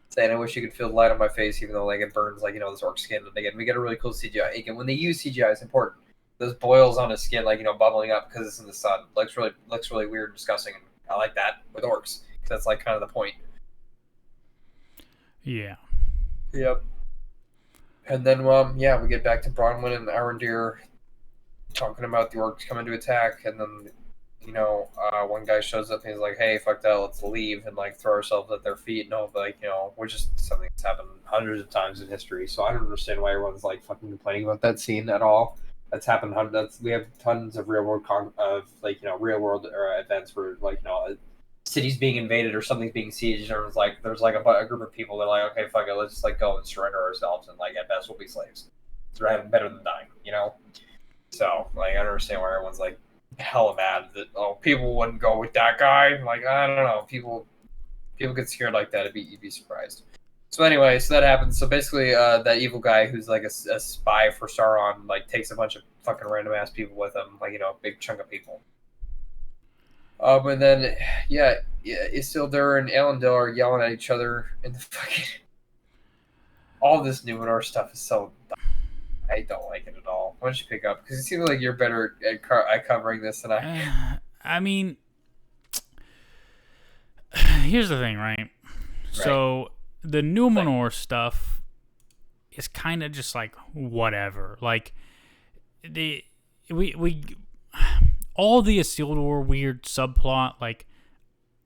saying, "I wish you could feel the light on my face, even though like it burns, like, you know, this orc skin." And again, we get a really cool CGI. Again, when they use CGI, it's important. Those boils on his skin, like, you know, bubbling up because it's in the sun, looks really weird and disgusting. And I like that with orcs, because that's like kind of the point. Yeah. Yep. And then, we get back to Bronwyn and Arendir talking about the orcs coming to attack, and then, one guy shows up and he's like, "Hey, fuck that, let's leave and like throw ourselves at their feet." No, but like, we're just something that's happened hundreds of times in history, so I don't understand why everyone's like fucking complaining about that scene at all. That's happened. We have tons of real world real world events where cities being invaded or something's being sieged, and there's like a group of people that are like, okay, fuck it, let's just like go and surrender ourselves, and like at best we'll be slaves. It's better than dying, So like I don't understand why everyone's like hella mad that people wouldn't go with that guy. Like I don't know, people get scared like that. You'd be surprised. So anyway, so that happens. So basically, that evil guy who's like a spy for Sauron, like takes a bunch of fucking random ass people with him, like a big chunk of people. And then, Isildur and Elendil are yelling at each other, and the fucking all this Numenor stuff is so dumb. I don't like it at all. Why don't you pick up? Because it seems like you're better at covering this than I am. I mean, here's the thing, right? So the Numenor stuff is kind of just like whatever. Like we all the Isildur weird subplot, like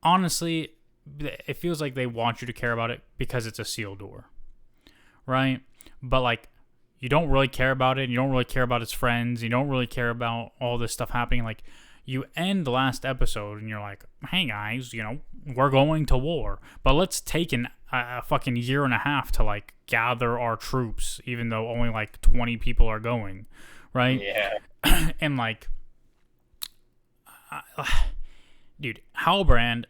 honestly, it feels like they want you to care about it because it's Isildur, right? But like you don't really care about it. You don't really care about his friends. You don't really care about all this stuff happening. Like you end the last episode and you're like, hey guys, we're going to war, but let's take a fucking year and a half to like gather our troops, even though only like 20 people are going, right? Yeah. And like, dude, Halbrand,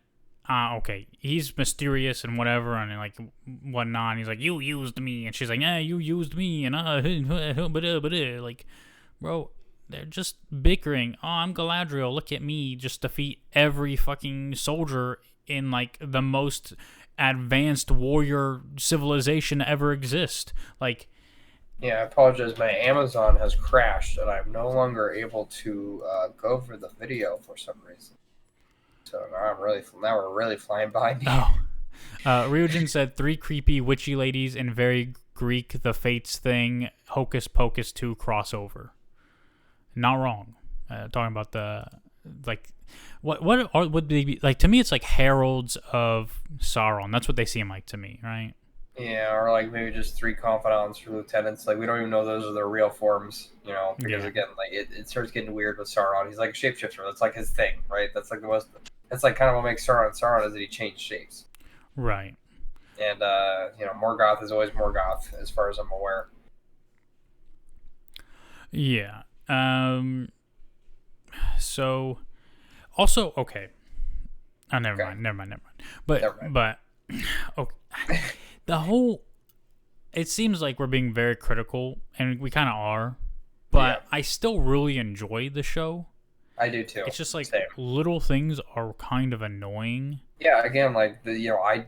okay, he's mysterious and whatever, and like whatnot. And he's like, you used me, and she's like, yeah, you used me, and like, bro, they're just bickering. Oh, I'm Galadriel. Look at me, just defeat every fucking soldier in like the most advanced warrior civilization to ever exist. Like, yeah, I apologize. My Amazon has crashed, and I'm no longer able to go for the video for some reason. So now we're really flying by me. Oh, Ryujin said 3 creepy witchy ladies and very Greek the Fates thing Hocus Pocus 2 crossover. Not wrong. Talking about the like, what would they be like? To me, it's like heralds of Sauron. That's what they seem like to me, right? Yeah, or like maybe just 3 confidants or lieutenants. Like we don't even know those are their real forms, because again, like it starts getting weird with Sauron. He's like a shapeshifter. That's like his thing, right? That's like the most. That's like kind of what makes Sauron Sauron is that he changed shapes. Right. And Morgoth is always Morgoth, as far as I'm aware. Yeah. So, also, okay. Oh, never mind. But, okay. The whole, it seems like we're being very critical, and we kind of are, but I still really enjoy the show. I do too. It's just like little things are kind of annoying. Yeah, again, like I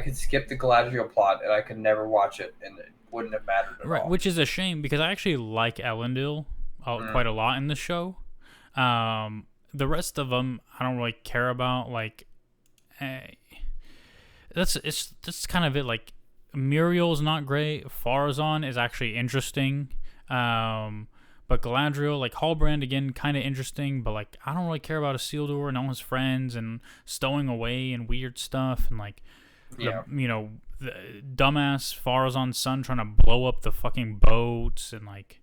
could skip the Galadriel plot and I could never watch it, and it wouldn't have mattered at all. Which is a shame because I actually like Elendil quite a lot in the show. The rest of them I don't really care about. Like, that's kind of it. Like, Muriel's not great. Farazan is actually interesting. But Galadriel, like Halbrand again, kind of interesting, but like I don't really care about Isildur and all his friends and stowing away and weird stuff and like, the dumbass Farazan's son trying to blow up the fucking boats and like,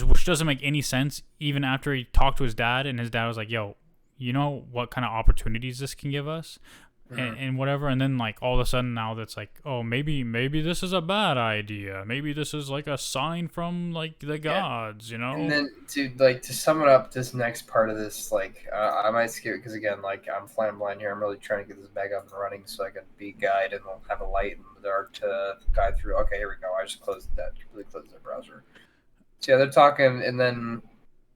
which doesn't make any sense. Even after he talked to his dad and his dad was like, "Yo, you know what kind of opportunities this can give us?" And whatever, and then like all of a sudden now that's like, oh, maybe this is a bad idea. Maybe this is like a sign from like the gods, And then to sum it up, this next part of this, like I might skip it because again, like I'm flying blind here. I'm really trying to get this bag up and running so I can be guide and we'll have a light in the dark to guide through. Okay, here we go. I just completely closed the browser. So yeah, they're talking, and then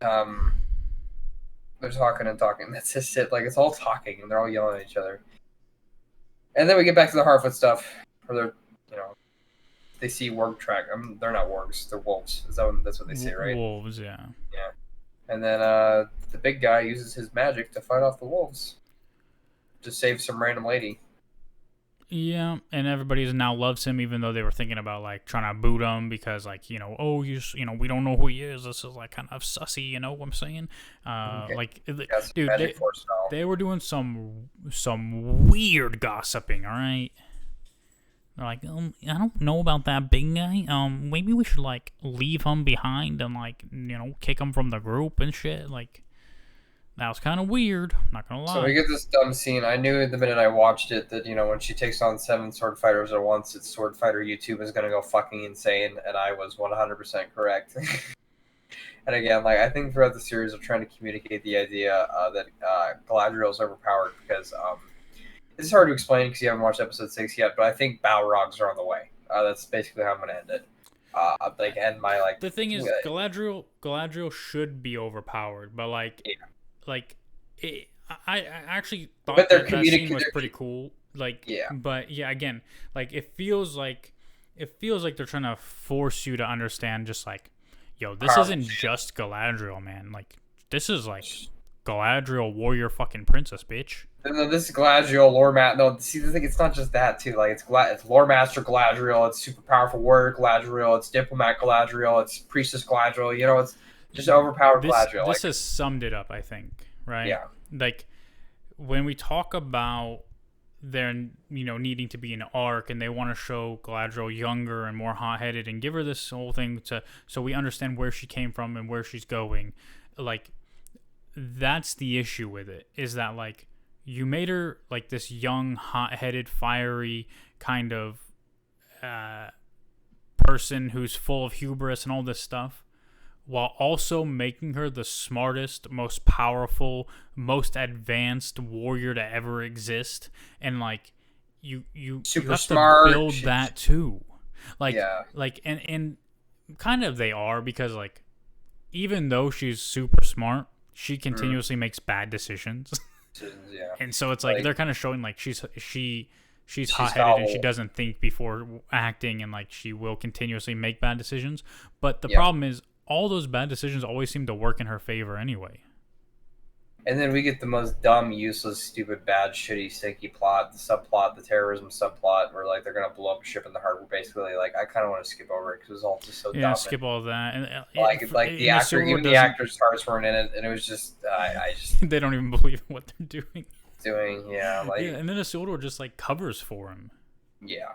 they're talking and talking. That's just it. Like it's all talking, and they're all yelling at each other. And then we get back to the Harfoot stuff, where they're, they see warg track. They're not wargs; they're wolves. That's what they say, right? Wolves, yeah. Yeah. And then the big guy uses his magic to fight off the wolves, to save some random lady. Yeah, and everybody now loves him, even though they were thinking about like trying to boot him because like we don't know who he is. This is like kind of sussy, you know what I'm saying? Okay. Like, Yes, dude, Magic Force now. they were doing some weird gossiping. All right, they're like, I don't know about that big guy. Maybe we should like leave him behind and like kick him from the group and shit. Like, that was kind of weird. I'm not gonna So we lie. get this dumb scene. I knew the minute I watched it that when she takes on 7 sword fighters at once, it's sword fighter YouTube is gonna go fucking insane, and I was 100% correct. And again, like I think throughout the series, they're trying to communicate the idea that Galadriel is overpowered because it's hard to explain because you haven't watched episode 6 yet. But I think Balrogs are on the way. That's basically how I'm gonna end it. End my like. The thing is, Galadriel should be overpowered, but like. Yeah. Like, I actually thought but that scene was pretty cool. Like, yeah. But yeah, again, like it feels like they're trying to force you to understand. Just like, yo, this isn't just Galadriel, man. Like, this is like Galadriel, warrior, fucking princess, bitch. No, this is Galadriel, lore master. No, see the thing, it's not just that too. Like it's lore master Galadriel, it's super powerful warrior Galadriel, it's diplomat Galadriel, it's priestess Galadriel. It's just overpowered Galadriel. This has summed it up, I think. Right? Yeah. Like when we talk about there, needing to be an arc, and they want to show Galadriel younger and more hot-headed, and give her this whole thing so we understand where she came from and where she's going. Like, that's the issue with it. Is that like you made her like this young, hot-headed, fiery kind of person who's full of hubris and all this stuff, while also making her the smartest, most powerful, most advanced warrior to ever exist. And like you super have smart. To build that too. Like yeah. Like and kind of they are, because like even though she's super smart, she continuously makes bad decisions. Yeah. And so it's like they're kind of showing like she's hot-headed and she doesn't think before acting, and like she will continuously make bad decisions. But the problem is, all those bad decisions always seem to work in her favor anyway. And then we get the most dumb, useless, stupid, bad, shitty, stinky plot, the subplot, the terrorism subplot, where like they're gonna blow up a ship in the harbor. Basically, like I kind of want to skip over it because it was all just so dumb. Yeah, skip all that. And the actor, even the actors' stars weren't in it, and it was just I just they don't even believe in what they're doing. And then Isildur just like covers for him. Yeah.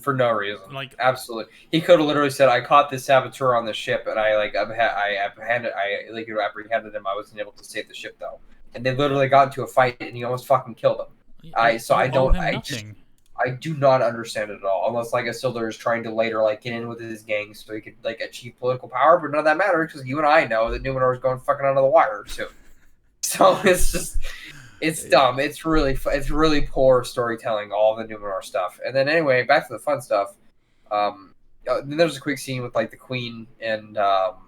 For no reason, like absolutely, he could have literally said, "I caught this saboteur on the ship, and I apprehended him. I wasn't able to save the ship though." And they literally got into a fight, and he almost fucking killed them. I do not understand it at all, unless like Isildur is trying to later like get in with his gang so he could like achieve political power. But none of that matters because you and I know that Numenor is going fucking under the wire soon. So it's just. It's dumb. It's really poor storytelling, all the Numenor stuff. And then anyway, back to the fun stuff. Then there's a quick scene with like the Queen and Tar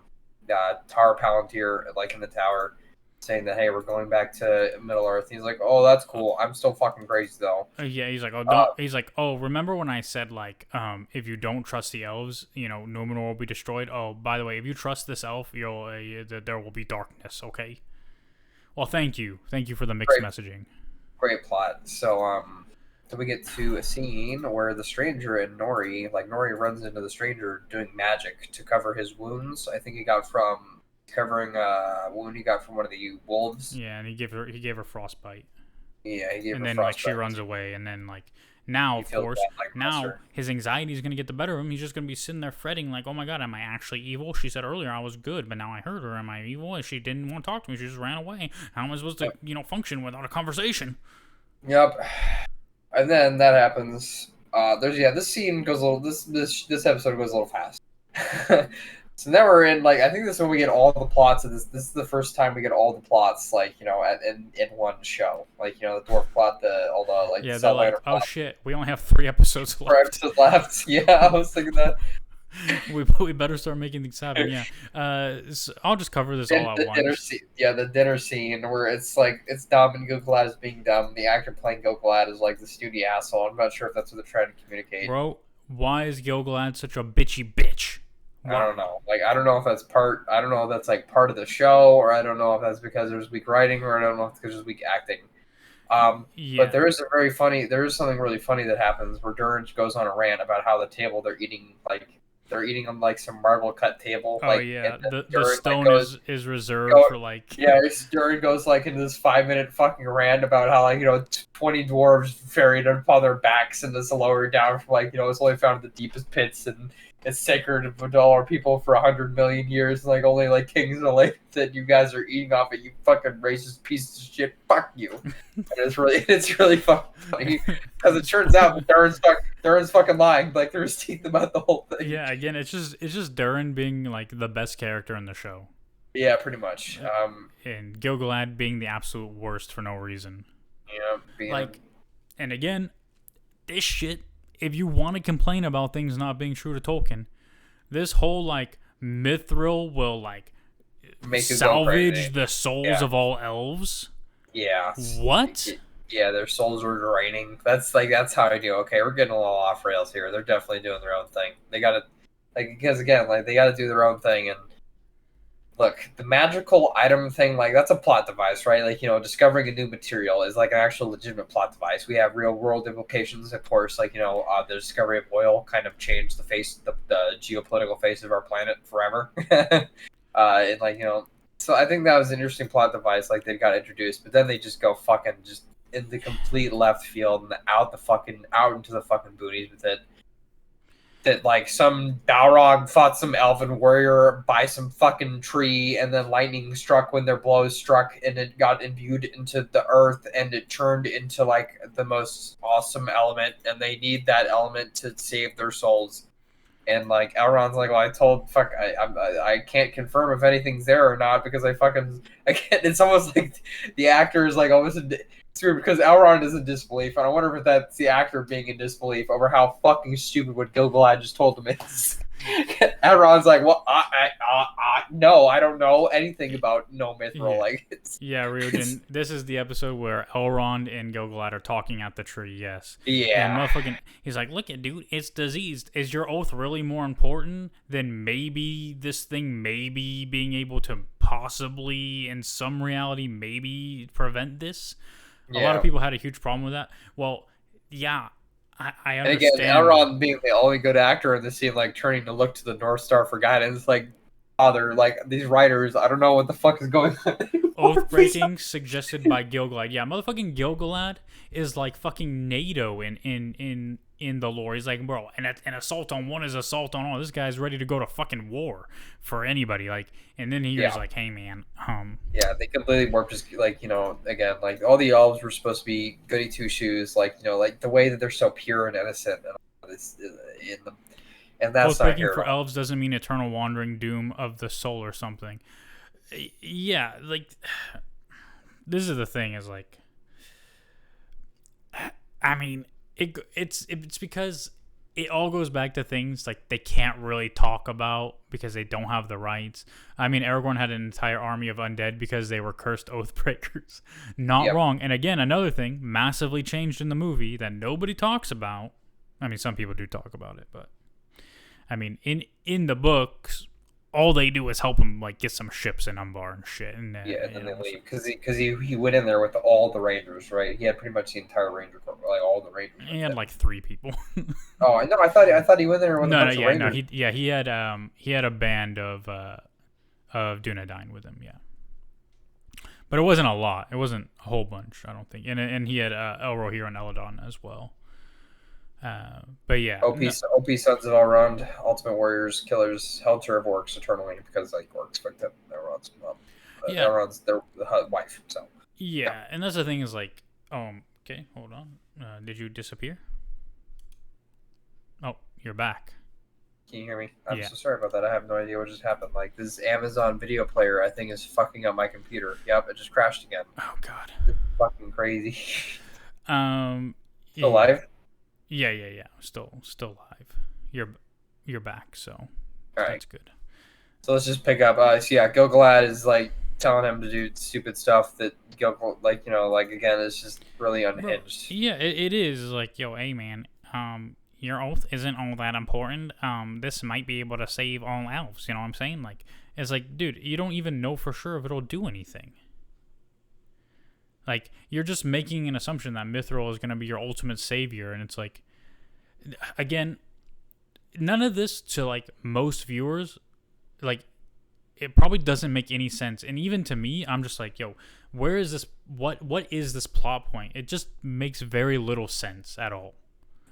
Palantir like in the tower, saying that, hey, we're going back to Middle Earth. And he's like, oh, that's cool. I'm still fucking crazy though. Yeah, he's like, remember when I said like, if you don't trust the elves, Numenor will be destroyed. Oh, by the way, if you trust this elf, there will be darkness. Okay. Well, thank you for the mixed messaging. Great plot. So, then we get to a scene where the stranger and Nori runs into the stranger doing magic to cover his wounds. I think he got from covering a wound he got from one of the wolves. Yeah, and he gave her frostbite. Yeah, he gave her frostbite. And then like she runs away, and then like now, of course, now his anxiety is going to get the better of him. He's just going to be sitting there fretting like, oh my god, am I actually evil? She said earlier I was good, but now I hurt her. Am I evil? She didn't want to talk to me. She just ran away. How am I supposed to, function without a conversation? Yep. And then that happens. This scene goes a little. This episode goes a little fast. So now we're in I think this is when we get all the plots of this. This is the first time we get all the plots in one show. The dwarf plot, they're like, oh shit, we only have 3 episodes left. 3 episodes left. Yeah, I was thinking that. we better start making things happen. Yeah. So I'll just cover this all at once. The dinner scene where it's dumb and Gil-galad is being dumb. The actor playing Gil-galad is the snooty asshole. I'm not sure if that's what they're trying to communicate. Bro, why is Gil-galad such a bitchy bitch? I don't know. I don't know if that's part. I don't know if that's part of the show, or I don't know if that's because there's weak writing, or I don't know if it's because there's weak acting. But there is something really funny that happens where Durin goes on a rant about how the table they're eating on like some marble cut table, Oh like, and yeah, then the Durin like stone goes is reserved for like. yeah, Durin goes like into this 5 minute fucking rant about how, like, 20 dwarves ferried upon their backs and this lower down from, like, it's only found in the deepest pits and it's sacred to all people for 100 million years. Like, only like kings and like that you guys are eating off it. You fucking racist pieces of shit. Fuck you. And it's really fucking funny because it turns out that Durin's fucking lying. Like, through his teeth about the whole thing. Yeah, again, it's just Durin being like the best character in the show. Yeah, pretty much. And Gilgalad being the absolute worst for no reason. Yeah, like, and again, this shit. If you want to complain about things not being true to Tolkien, this whole like mithril will like salvage the souls of all elves. Yeah. What? Yeah, their souls are draining. That's how I do. Okay, we're getting a little off rails here. They're definitely doing their own thing. They gotta, because again, they gotta do their own thing. And look, the magical item thing, that's a plot device, right? Discovering a new material is like an actual legitimate plot device. We have real world implications, of course. The discovery of oil kind of changed the geopolitical face of our planet forever. So I think that was an interesting plot device. Like, they got introduced, but then they just go fucking just in the complete left field and out into the fucking boonies with it. That, like, some Balrog fought some elven warrior by some fucking tree, and then lightning struck when their blows struck, and it got imbued into the earth, and it turned into, like, the most awesome element, and they need that element to save their souls. And, like, Elrond's like, well, I can't confirm if anything's there or not because I can't. It's almost like the actor is, like, almost it's weird because Elrond is in disbelief, and I wonder if that's the actor being in disbelief over how fucking stupid what Gilgalad just told him is. Elrond's like, well, no, I don't know anything about no mithril. Yeah. Ryujin, this is the episode where Elrond and Gilgalad are talking at the tree. Yes. Yeah. And he's like, look, dude, it's diseased. Is your oath really more important than maybe this thing maybe being able to possibly, in some reality, maybe prevent this? A lot of people had a huge problem with that. Well, yeah, I understand. And again, Elrond being the only good actor in the scene, like, turning to look to the North Star for guidance, like, father, like, these writers, I don't know what the fuck is going on. Oath breaking suggested by Gilgalad. Yeah, motherfucking Gilgalad is like fucking NATO in the lore. He's like, bro, an assault on one is assault on all. This guy's ready to go to fucking war for anybody. Like, and then he was like, hey man, yeah, they completely warped his, again, like, all the elves were supposed to be goody two shoes, like the way that they're so pure and innocent and all this in them. And that's oath breaking for elves doesn't mean eternal wandering doom of the soul or something. Yeah, like, this is the thing, is like, I mean, it's because it all goes back to things like they can't really talk about because they don't have the rights. I mean, Aragorn had an entire army of undead because they were cursed oath breakers. Not wrong. And again, another thing massively changed in the movie that nobody talks about. I mean, some people do talk about it, but I mean, in the books, all they do is help him, like, get some ships in Umbar and shit. And then they leave because he went in there with all the Rangers, right? He had pretty much the entire Ranger corps, like all the Rangers. He had like 3 people. Oh, I know. I thought he went there with a bunch of Rangers. He had a band of Dunedain with him, yeah. But it wasn't a lot. It wasn't a whole bunch, I don't think. And he had Elrohir and Eladon as well. But yeah, OP sons of Elrond, ultimate warriors, killers, held to serve orcs eternally because, like, orcs fucked up Elrond's mom. Elrond's their wife. So yeah, and that's the thing is, like, okay, hold on. Did you disappear? Oh, you're back. Can you hear me? I'm so sorry about that. I have no idea what just happened. Like, this Amazon video player, I think, is fucking up my computer. Yep, it just crashed again. Oh god, it's fucking crazy. Still live? Yeah. Still live. You're back, so that's good. So let's just pick up. Gilgalad is, like, telling him to do stupid stuff that Gilgalad, again, is just really unhinged. Bro, yeah, it is. Like, yo, hey man, your oath isn't all that important. This might be able to save all elves. You know what I'm saying? Like, it's like, dude, you don't even know for sure if it'll do anything. Like, you're just making an assumption that Mithril is going to be your ultimate savior, and it's like, again, none of this to, like, most viewers, like, it probably doesn't make any sense. And even to me, I'm just like, yo, where is this? What is this plot point? It just makes very little sense at all.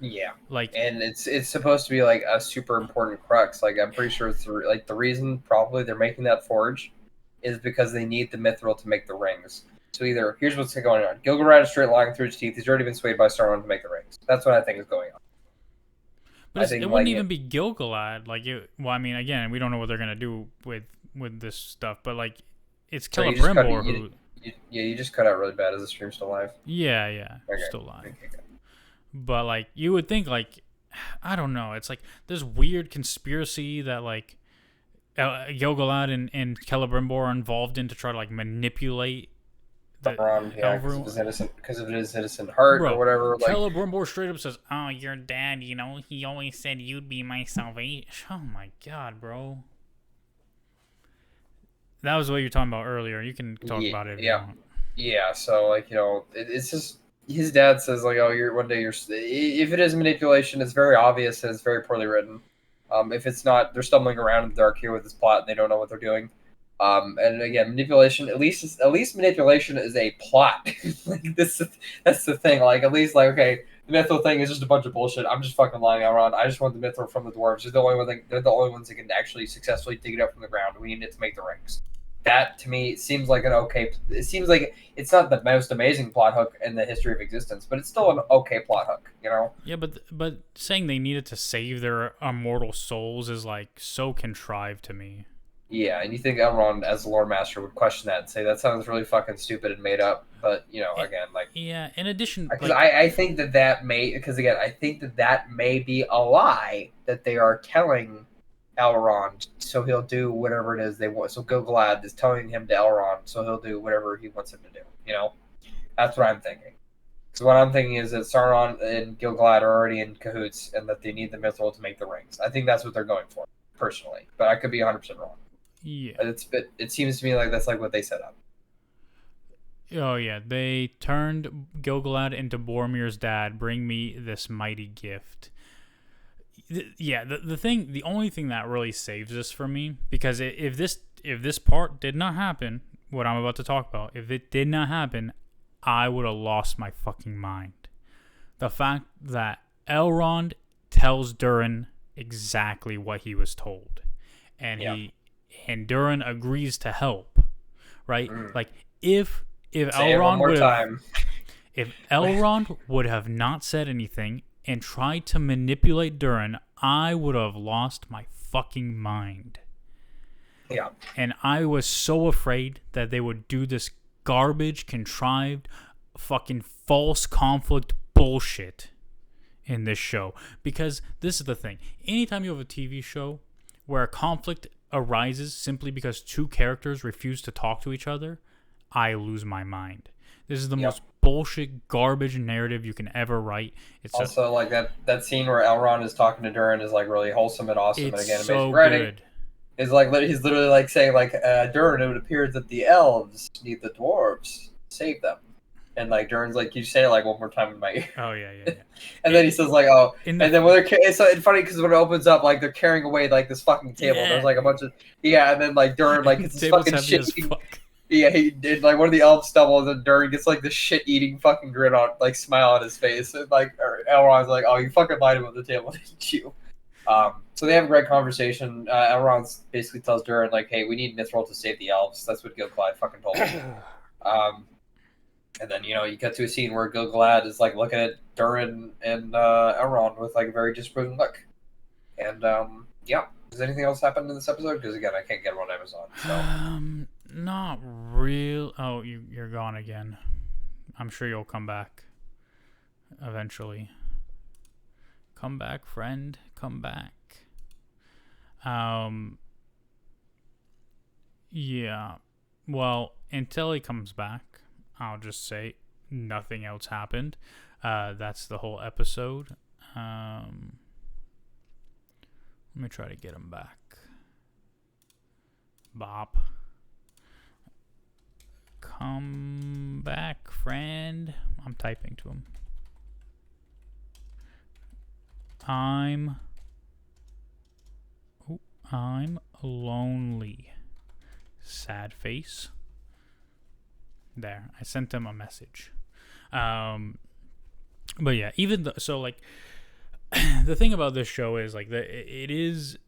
Yeah, like, and it's supposed to be like a super important crux. Like, I'm pretty sure it's like the reason probably they're making that forge is because they need the mithril to make the rings. So either here's what's going on: Gilgalad is straight lying through his teeth. He's already been swayed by Sauron to make the rings. That's what I think is going on. But it wouldn't even be Gilgalad. Like, well, I mean, again, we don't know what they're gonna do with this stuff, but like, it's Celebrimbor who. You just cut out really bad. Is the stream still live? Yeah, okay. Still live. Okay. But like, you would think, like, I don't know. It's like this weird conspiracy that like Gilgalad and Celebrimbor are involved in to try to like manipulate Elrond, because of his innocent heart, or whatever. Like, Celebrimbor straight up says, "Oh, your dad, you know, he always said you'd be my salvation." Oh my god, bro. That was what you were talking about earlier. You can talk about it if you want. Yeah, so, like, you know, it's just, his dad says, like, oh, if it is manipulation, it's very obvious and it's very poorly written. If it's not, they're stumbling around in the dark here with this plot and they don't know what they're doing. And again, manipulation, at least manipulation is a plot. Like, that's the thing. Like, at least, like, okay, the mithril thing is just a bunch of bullshit. I'm just fucking lying around. I just want the mithril from the dwarves. They're the only ones that can actually successfully dig it up from the ground. We need it to make the rings. That, to me, seems like an okay. It seems like it's not the most amazing plot hook in the history of existence, but it's still an okay plot hook, you know? Yeah, but saying they needed to save their immortal souls is like so contrived to me. Yeah, and you think Elrond, as the lore master, would question that and say that sounds really fucking stupid and made up. But, you know, again, like, yeah. In addition, because I think that may, because again, I think that may be a lie that they are telling Elrond, so he'll do whatever it is they want. So Gilgalad is telling him to Elrond, so he'll do whatever he wants him to do. You know, that's what I'm thinking. So what I'm thinking is that Sauron and Gilgalad are already in cahoots, and that they need the mithril to make the rings. I think that's what they're going for, personally, but I could be 100% wrong. Yeah, it seems to me like that's like what they set up. Oh yeah, they turned Gilgalad into Boromir's dad. Bring me this mighty gift. The only thing that really saves this for me, because if this part did not happen, what I'm about to talk about, if it did not happen, I would have lost my fucking mind. The fact that Elrond tells Durin exactly what he was told, and Durin agrees to help, right? Like, if Elrond would have not said anything and tried to manipulate Durin, I would have lost my fucking mind. Yeah. And I was so afraid that they would do this garbage, contrived, fucking false conflict bullshit in this show. Because this is the thing. Anytime you have a TV show where a conflict arises simply because two characters refuse to talk to each other, I lose my mind. This is the most bullshit, garbage narrative you can ever write. It's also like that scene where Elrond is talking to Durin is like really wholesome and awesome. It's and again, so amazing writing. Good. Is like he's literally like saying like Durin, it would appear that the elves need the dwarves to save them. And like Durin's like, you say it like one more time in my ear. Oh yeah. And then he says like, oh, and then when it's funny because when it opens up, like they're carrying away like this fucking table. Yeah. There's like a bunch of and then like Durin like it's fucking shit. Yeah, he did like one of the elves stumbles and Durin gets like the shit eating fucking grin on like smile on his face and like Elrond's like, oh, you fucking lied about the table, didn't you? So they have a great conversation. Elrond basically tells Durin like, hey, we need Mithril to save the elves. That's what Gilgalad fucking told him. And then, you know, you get to a scene where Gilgalad is like looking at Durin and Elrond with like a very disapproving look. And does anything else happen in this episode? Because again, I can't get it on Amazon. So. Not real. Oh, you're gone again. I'm sure you'll come back eventually. Come back, friend. Come back. Yeah. Well, until he comes back, I'll just say nothing else happened. That's the whole episode. Let me try to get him back. Bop. Come back, friend. I'm typing to him. I'm lonely. Sad face. There, I sent him a message. But yeah, even so, like, the thing about this show is like it is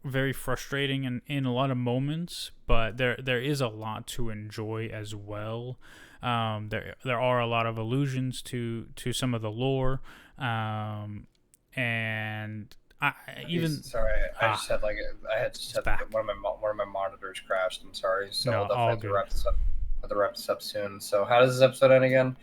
very frustrating in a lot of moments, but there is a lot to enjoy as well. There are a lot of allusions to some of the lore, and I just had one of my monitors crashed. I'm sorry, so No, we'll definitely all have to good. wrap this up. Have to wrap this up soon. So how does this episode end again?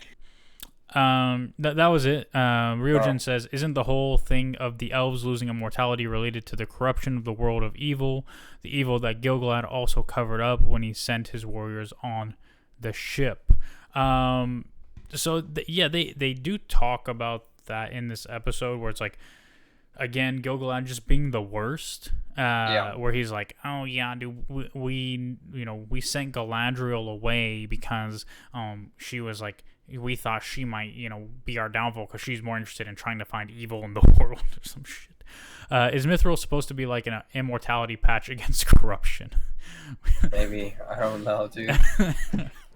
That was it. Ryojin says, isn't the whole thing of the elves losing immortality related to the corruption of the world of evil, the evil that Gilgalad also covered up when he sent his warriors on the ship? They do talk about that in this episode, where it's like, again, Gilgalad just being the worst. Where he's like, oh yeah, dude, we sent Galadriel away because she was like, we thought she might be our downfall because she's more interested in trying to find evil in the world or some shit. Is Mithril supposed to be like an immortality patch against corruption? Maybe, I don't know, dude.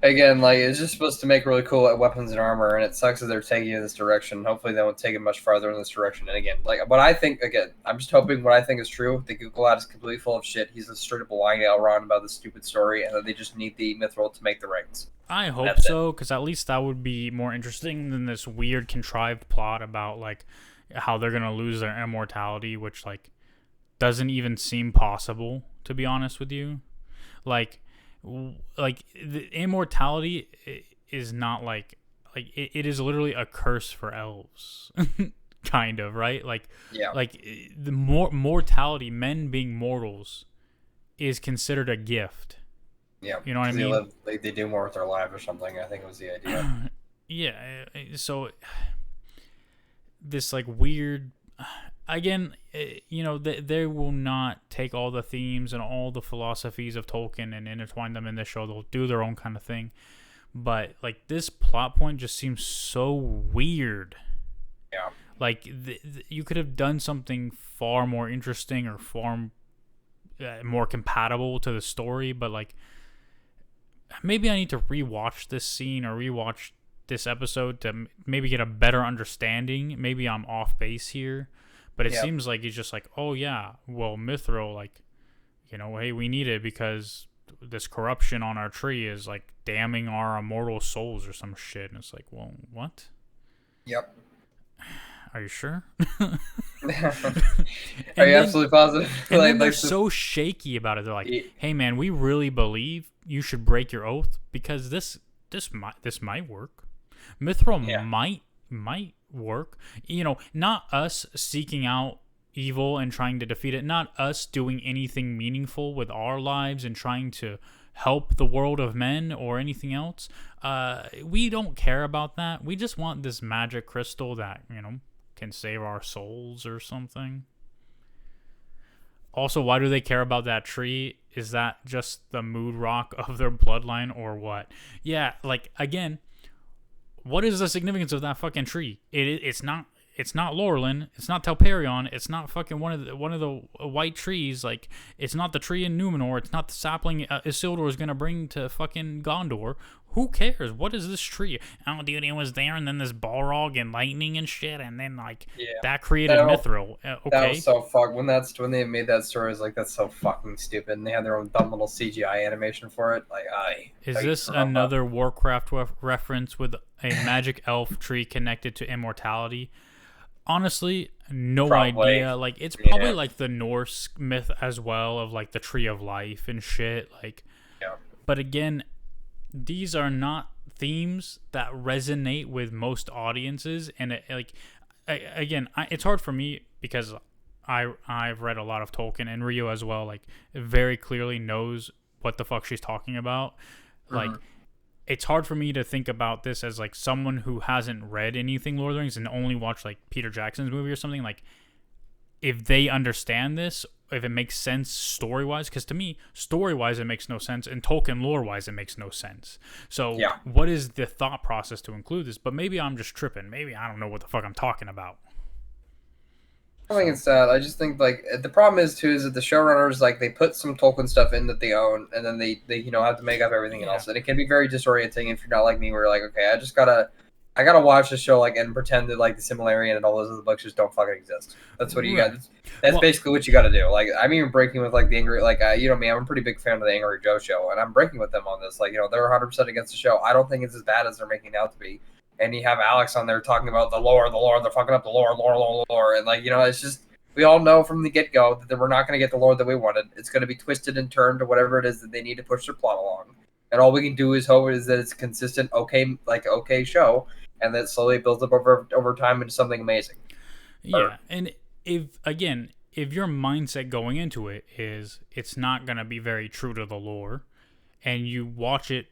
Again, like, it's just supposed to make really cool weapons and armor, and it sucks that they're taking it in this direction. Hopefully they won't take it much farther in this direction. And again, like, what I think, I'm just hoping what I think is true. The Gilgalad is completely full of shit. He's a straight up lying to Elrond about this stupid story, and that they just need the Mithril to make the rings. I hope so, because at least that would be more interesting than this weird contrived plot about, like, how they're going to lose their immortality, which, like, doesn't even seem possible, to be honest with you. Like the immortality is not like it is literally a curse for elves. Kind of, right? Like, yeah. Like, the mortality, men being mortals, is considered a gift. Yeah, you know what I mean? They do more with their lives or something. I think was the idea. Yeah, so this, like, weird. Again, they will not take all the themes and all the philosophies of Tolkien and intertwine them in this show. They'll do their own kind of thing. But, like, this plot point just seems so weird. Yeah. Like, you could have done something far more interesting or far more compatible to the story, but, like, maybe I need to rewatch this scene or rewatch this episode to maybe get a better understanding. Maybe I'm off base here. But it seems like he's just like, oh yeah, well, Mithril, like, hey, we need it because this corruption on our tree is, like, damning our immortal souls or some shit. And it's like, well, what? Yep. Are you sure? Are you absolutely positive? And then they're so shaky about it. They're like, hey man, we really believe you should break your oath because this might work. Mithril might work. Not us seeking out evil and trying to defeat it, not us doing anything meaningful with our lives and trying to help the world of men or anything else. We don't care about that. We just want this magic crystal that, can save our souls or something. Also, why do they care about that tree? Is that just the mood rock of their bloodline or what? Yeah, like, again, what is the significance of that fucking tree? It's not Laurelin. It's not Telperion. It's not fucking one of the white trees. Like, it's not the tree in Numenor. It's not the sapling Isildur is gonna bring to fucking Gondor. Who cares? What is this tree? Oh, dude, it was there, and then this Balrog and lightning and shit, and then, like, that created Mithril. Okay. That was so fucked. When they made that story, I was like, that's so fucking stupid. And they had their own dumb little CGI animation for it. Like, is this another Warcraft reference with a magic elf tree connected to immortality? Honestly, no idea. Like, it's probably like the Norse myth as well of, like, the tree of life and shit. Like, but again, these are not themes that resonate with most audiences, and it's hard for me because I've read a lot of Tolkien, and Rio as well. Like, very clearly knows what the fuck she's talking about. Like, it's hard for me to think about this as, like, someone who hasn't read anything Lord of the Rings and only watched, like, Peter Jackson's movie or something. Like, if they understand this, if it makes sense story-wise, because to me, story-wise, it makes no sense, and Tolkien lore-wise, it makes no sense. So what is the thought process to include this? But maybe I'm just tripping. Maybe I don't know what the fuck I'm talking about. I think it's sad. I just think like the problem is too is that the showrunners like they put some Tolkien stuff in that they own, and then they have to make up everything else, and it can be very disorienting if you're not like me, where you're like, okay, I gotta watch the show like and pretend that like the Silmarillion and all those other books just don't fucking exist. That's what you got. That's basically what you got to do. Like I'm even breaking with like the Angry, like me, I'm a pretty big fan of the Angry Joe show, and I'm breaking with them on this. Like they're 100% against the show. I don't think it's as bad as they're making it out to be. And you have Alex on there talking about the lore, they're fucking up the lore, and like it's just we all know from the get go that we're not going to get the lore that we wanted. It's going to be twisted and turned to whatever it is that they need to push their plot along. And all we can do is hope is that it's a consistent, okay show, and that slowly builds up over time into something amazing. Yeah, and if your mindset going into it is it's not going to be very true to the lore, and you watch it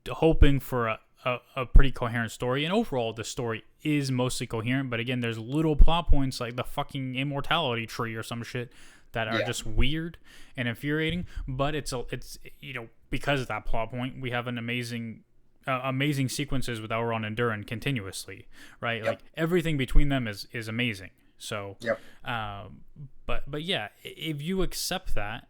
hoping for a pretty coherent story, and overall the story is mostly coherent, but again, there's little plot points like the fucking immortality tree or some shit that are just weird and infuriating, but it's because of that plot point, we have an amazing sequences with Elrond and Durin continuously, right? Like everything between them is amazing. So, but yeah, if you accept that,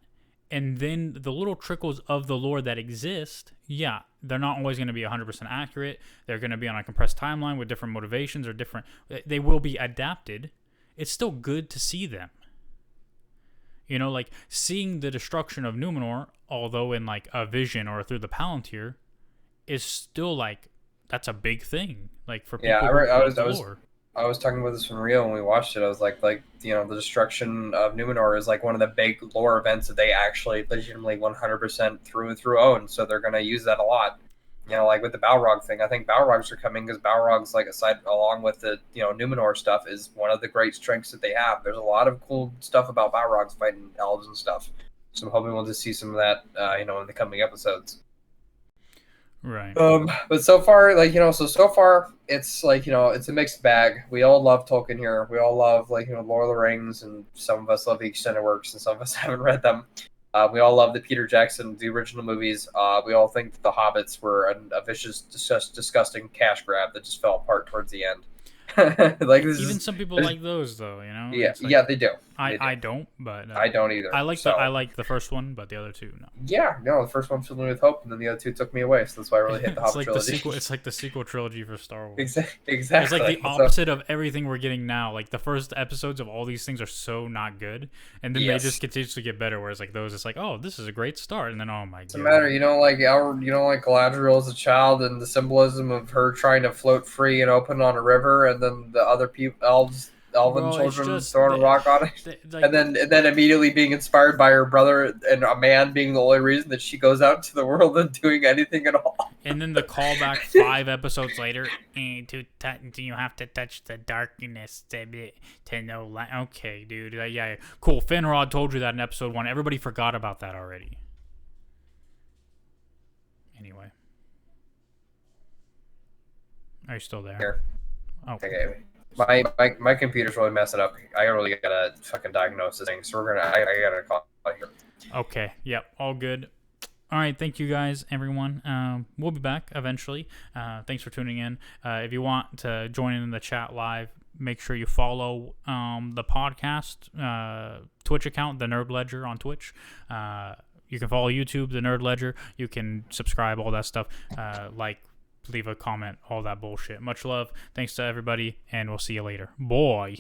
and then the little trickles of the lore that exist, they're not always going to be 100% accurate. They're going to be on a compressed timeline with different motivations or different. They will be adapted. It's still good to see them. Like seeing the destruction of Numenor, although in like a vision or through the Palantir, is still like that's a big thing. Like for people I was talking about this in Rio when we watched it. I was like the destruction of Numenor is like one of the big lore events that they actually legitimately 100% through and through own. So they're gonna use that a lot. Like with the Balrog thing, I think Balrogs are coming because Balrogs, like along with the Numenor stuff, is one of the great strengths that they have. There's a lot of cool stuff about Balrogs fighting elves and stuff. So I'm hoping we'll just see some of that, in the coming episodes. Right. But so far, so far, it's it's a mixed bag. We all love Tolkien here. We all love Lord of the Rings, and some of us love the extended works, and some of us haven't read them. We all love the Peter Jackson, the original movies. We all think that the Hobbits were a vicious, disgusting cash grab that just fell apart towards the end. Even some people like those, though. Yeah, they do. I don't, but I don't either. I like the first one, but the other two, no. Yeah, no, the first one filled me with hope, and then the other two took me away. So that's why I really hit the Hobbit trilogy. It's like the sequel trilogy for Star Wars. Exactly. It's like the opposite of everything we're getting now. Like the first episodes of all these things are so not good, and then they just continuously get better. Whereas like those, it's like, oh, this is a great start, and then oh my god. Doesn't matter. Like Galadriel as a child, and the symbolism of her trying to float free and open on a river, and then the other elven children throwing a rock on it, and then immediately being inspired by her brother and a man being the only reason that she goes out into the world and doing anything at all. And then the callback 5 episodes later, do you have to touch the darkness to know light? Okay, dude, yeah, cool. Finrod told you that in episode 1. Everybody forgot about that already. Anyway, are you still there? Here. Oh, okay. My computer's really messing up. I really gotta fucking diagnose this thing. So I gotta call here. Okay. Yep. All good. All right. Thank you guys, everyone. We'll be back eventually. Thanks for tuning in. If you want to join in the chat live, make sure you follow the podcast Twitch account, TheNerdLedger on Twitch. You can follow YouTube, TheNerdLedger. You can subscribe, all that stuff. Leave a comment, all that bullshit. Much love. Thanks to everybody, and we'll see you later. Boy.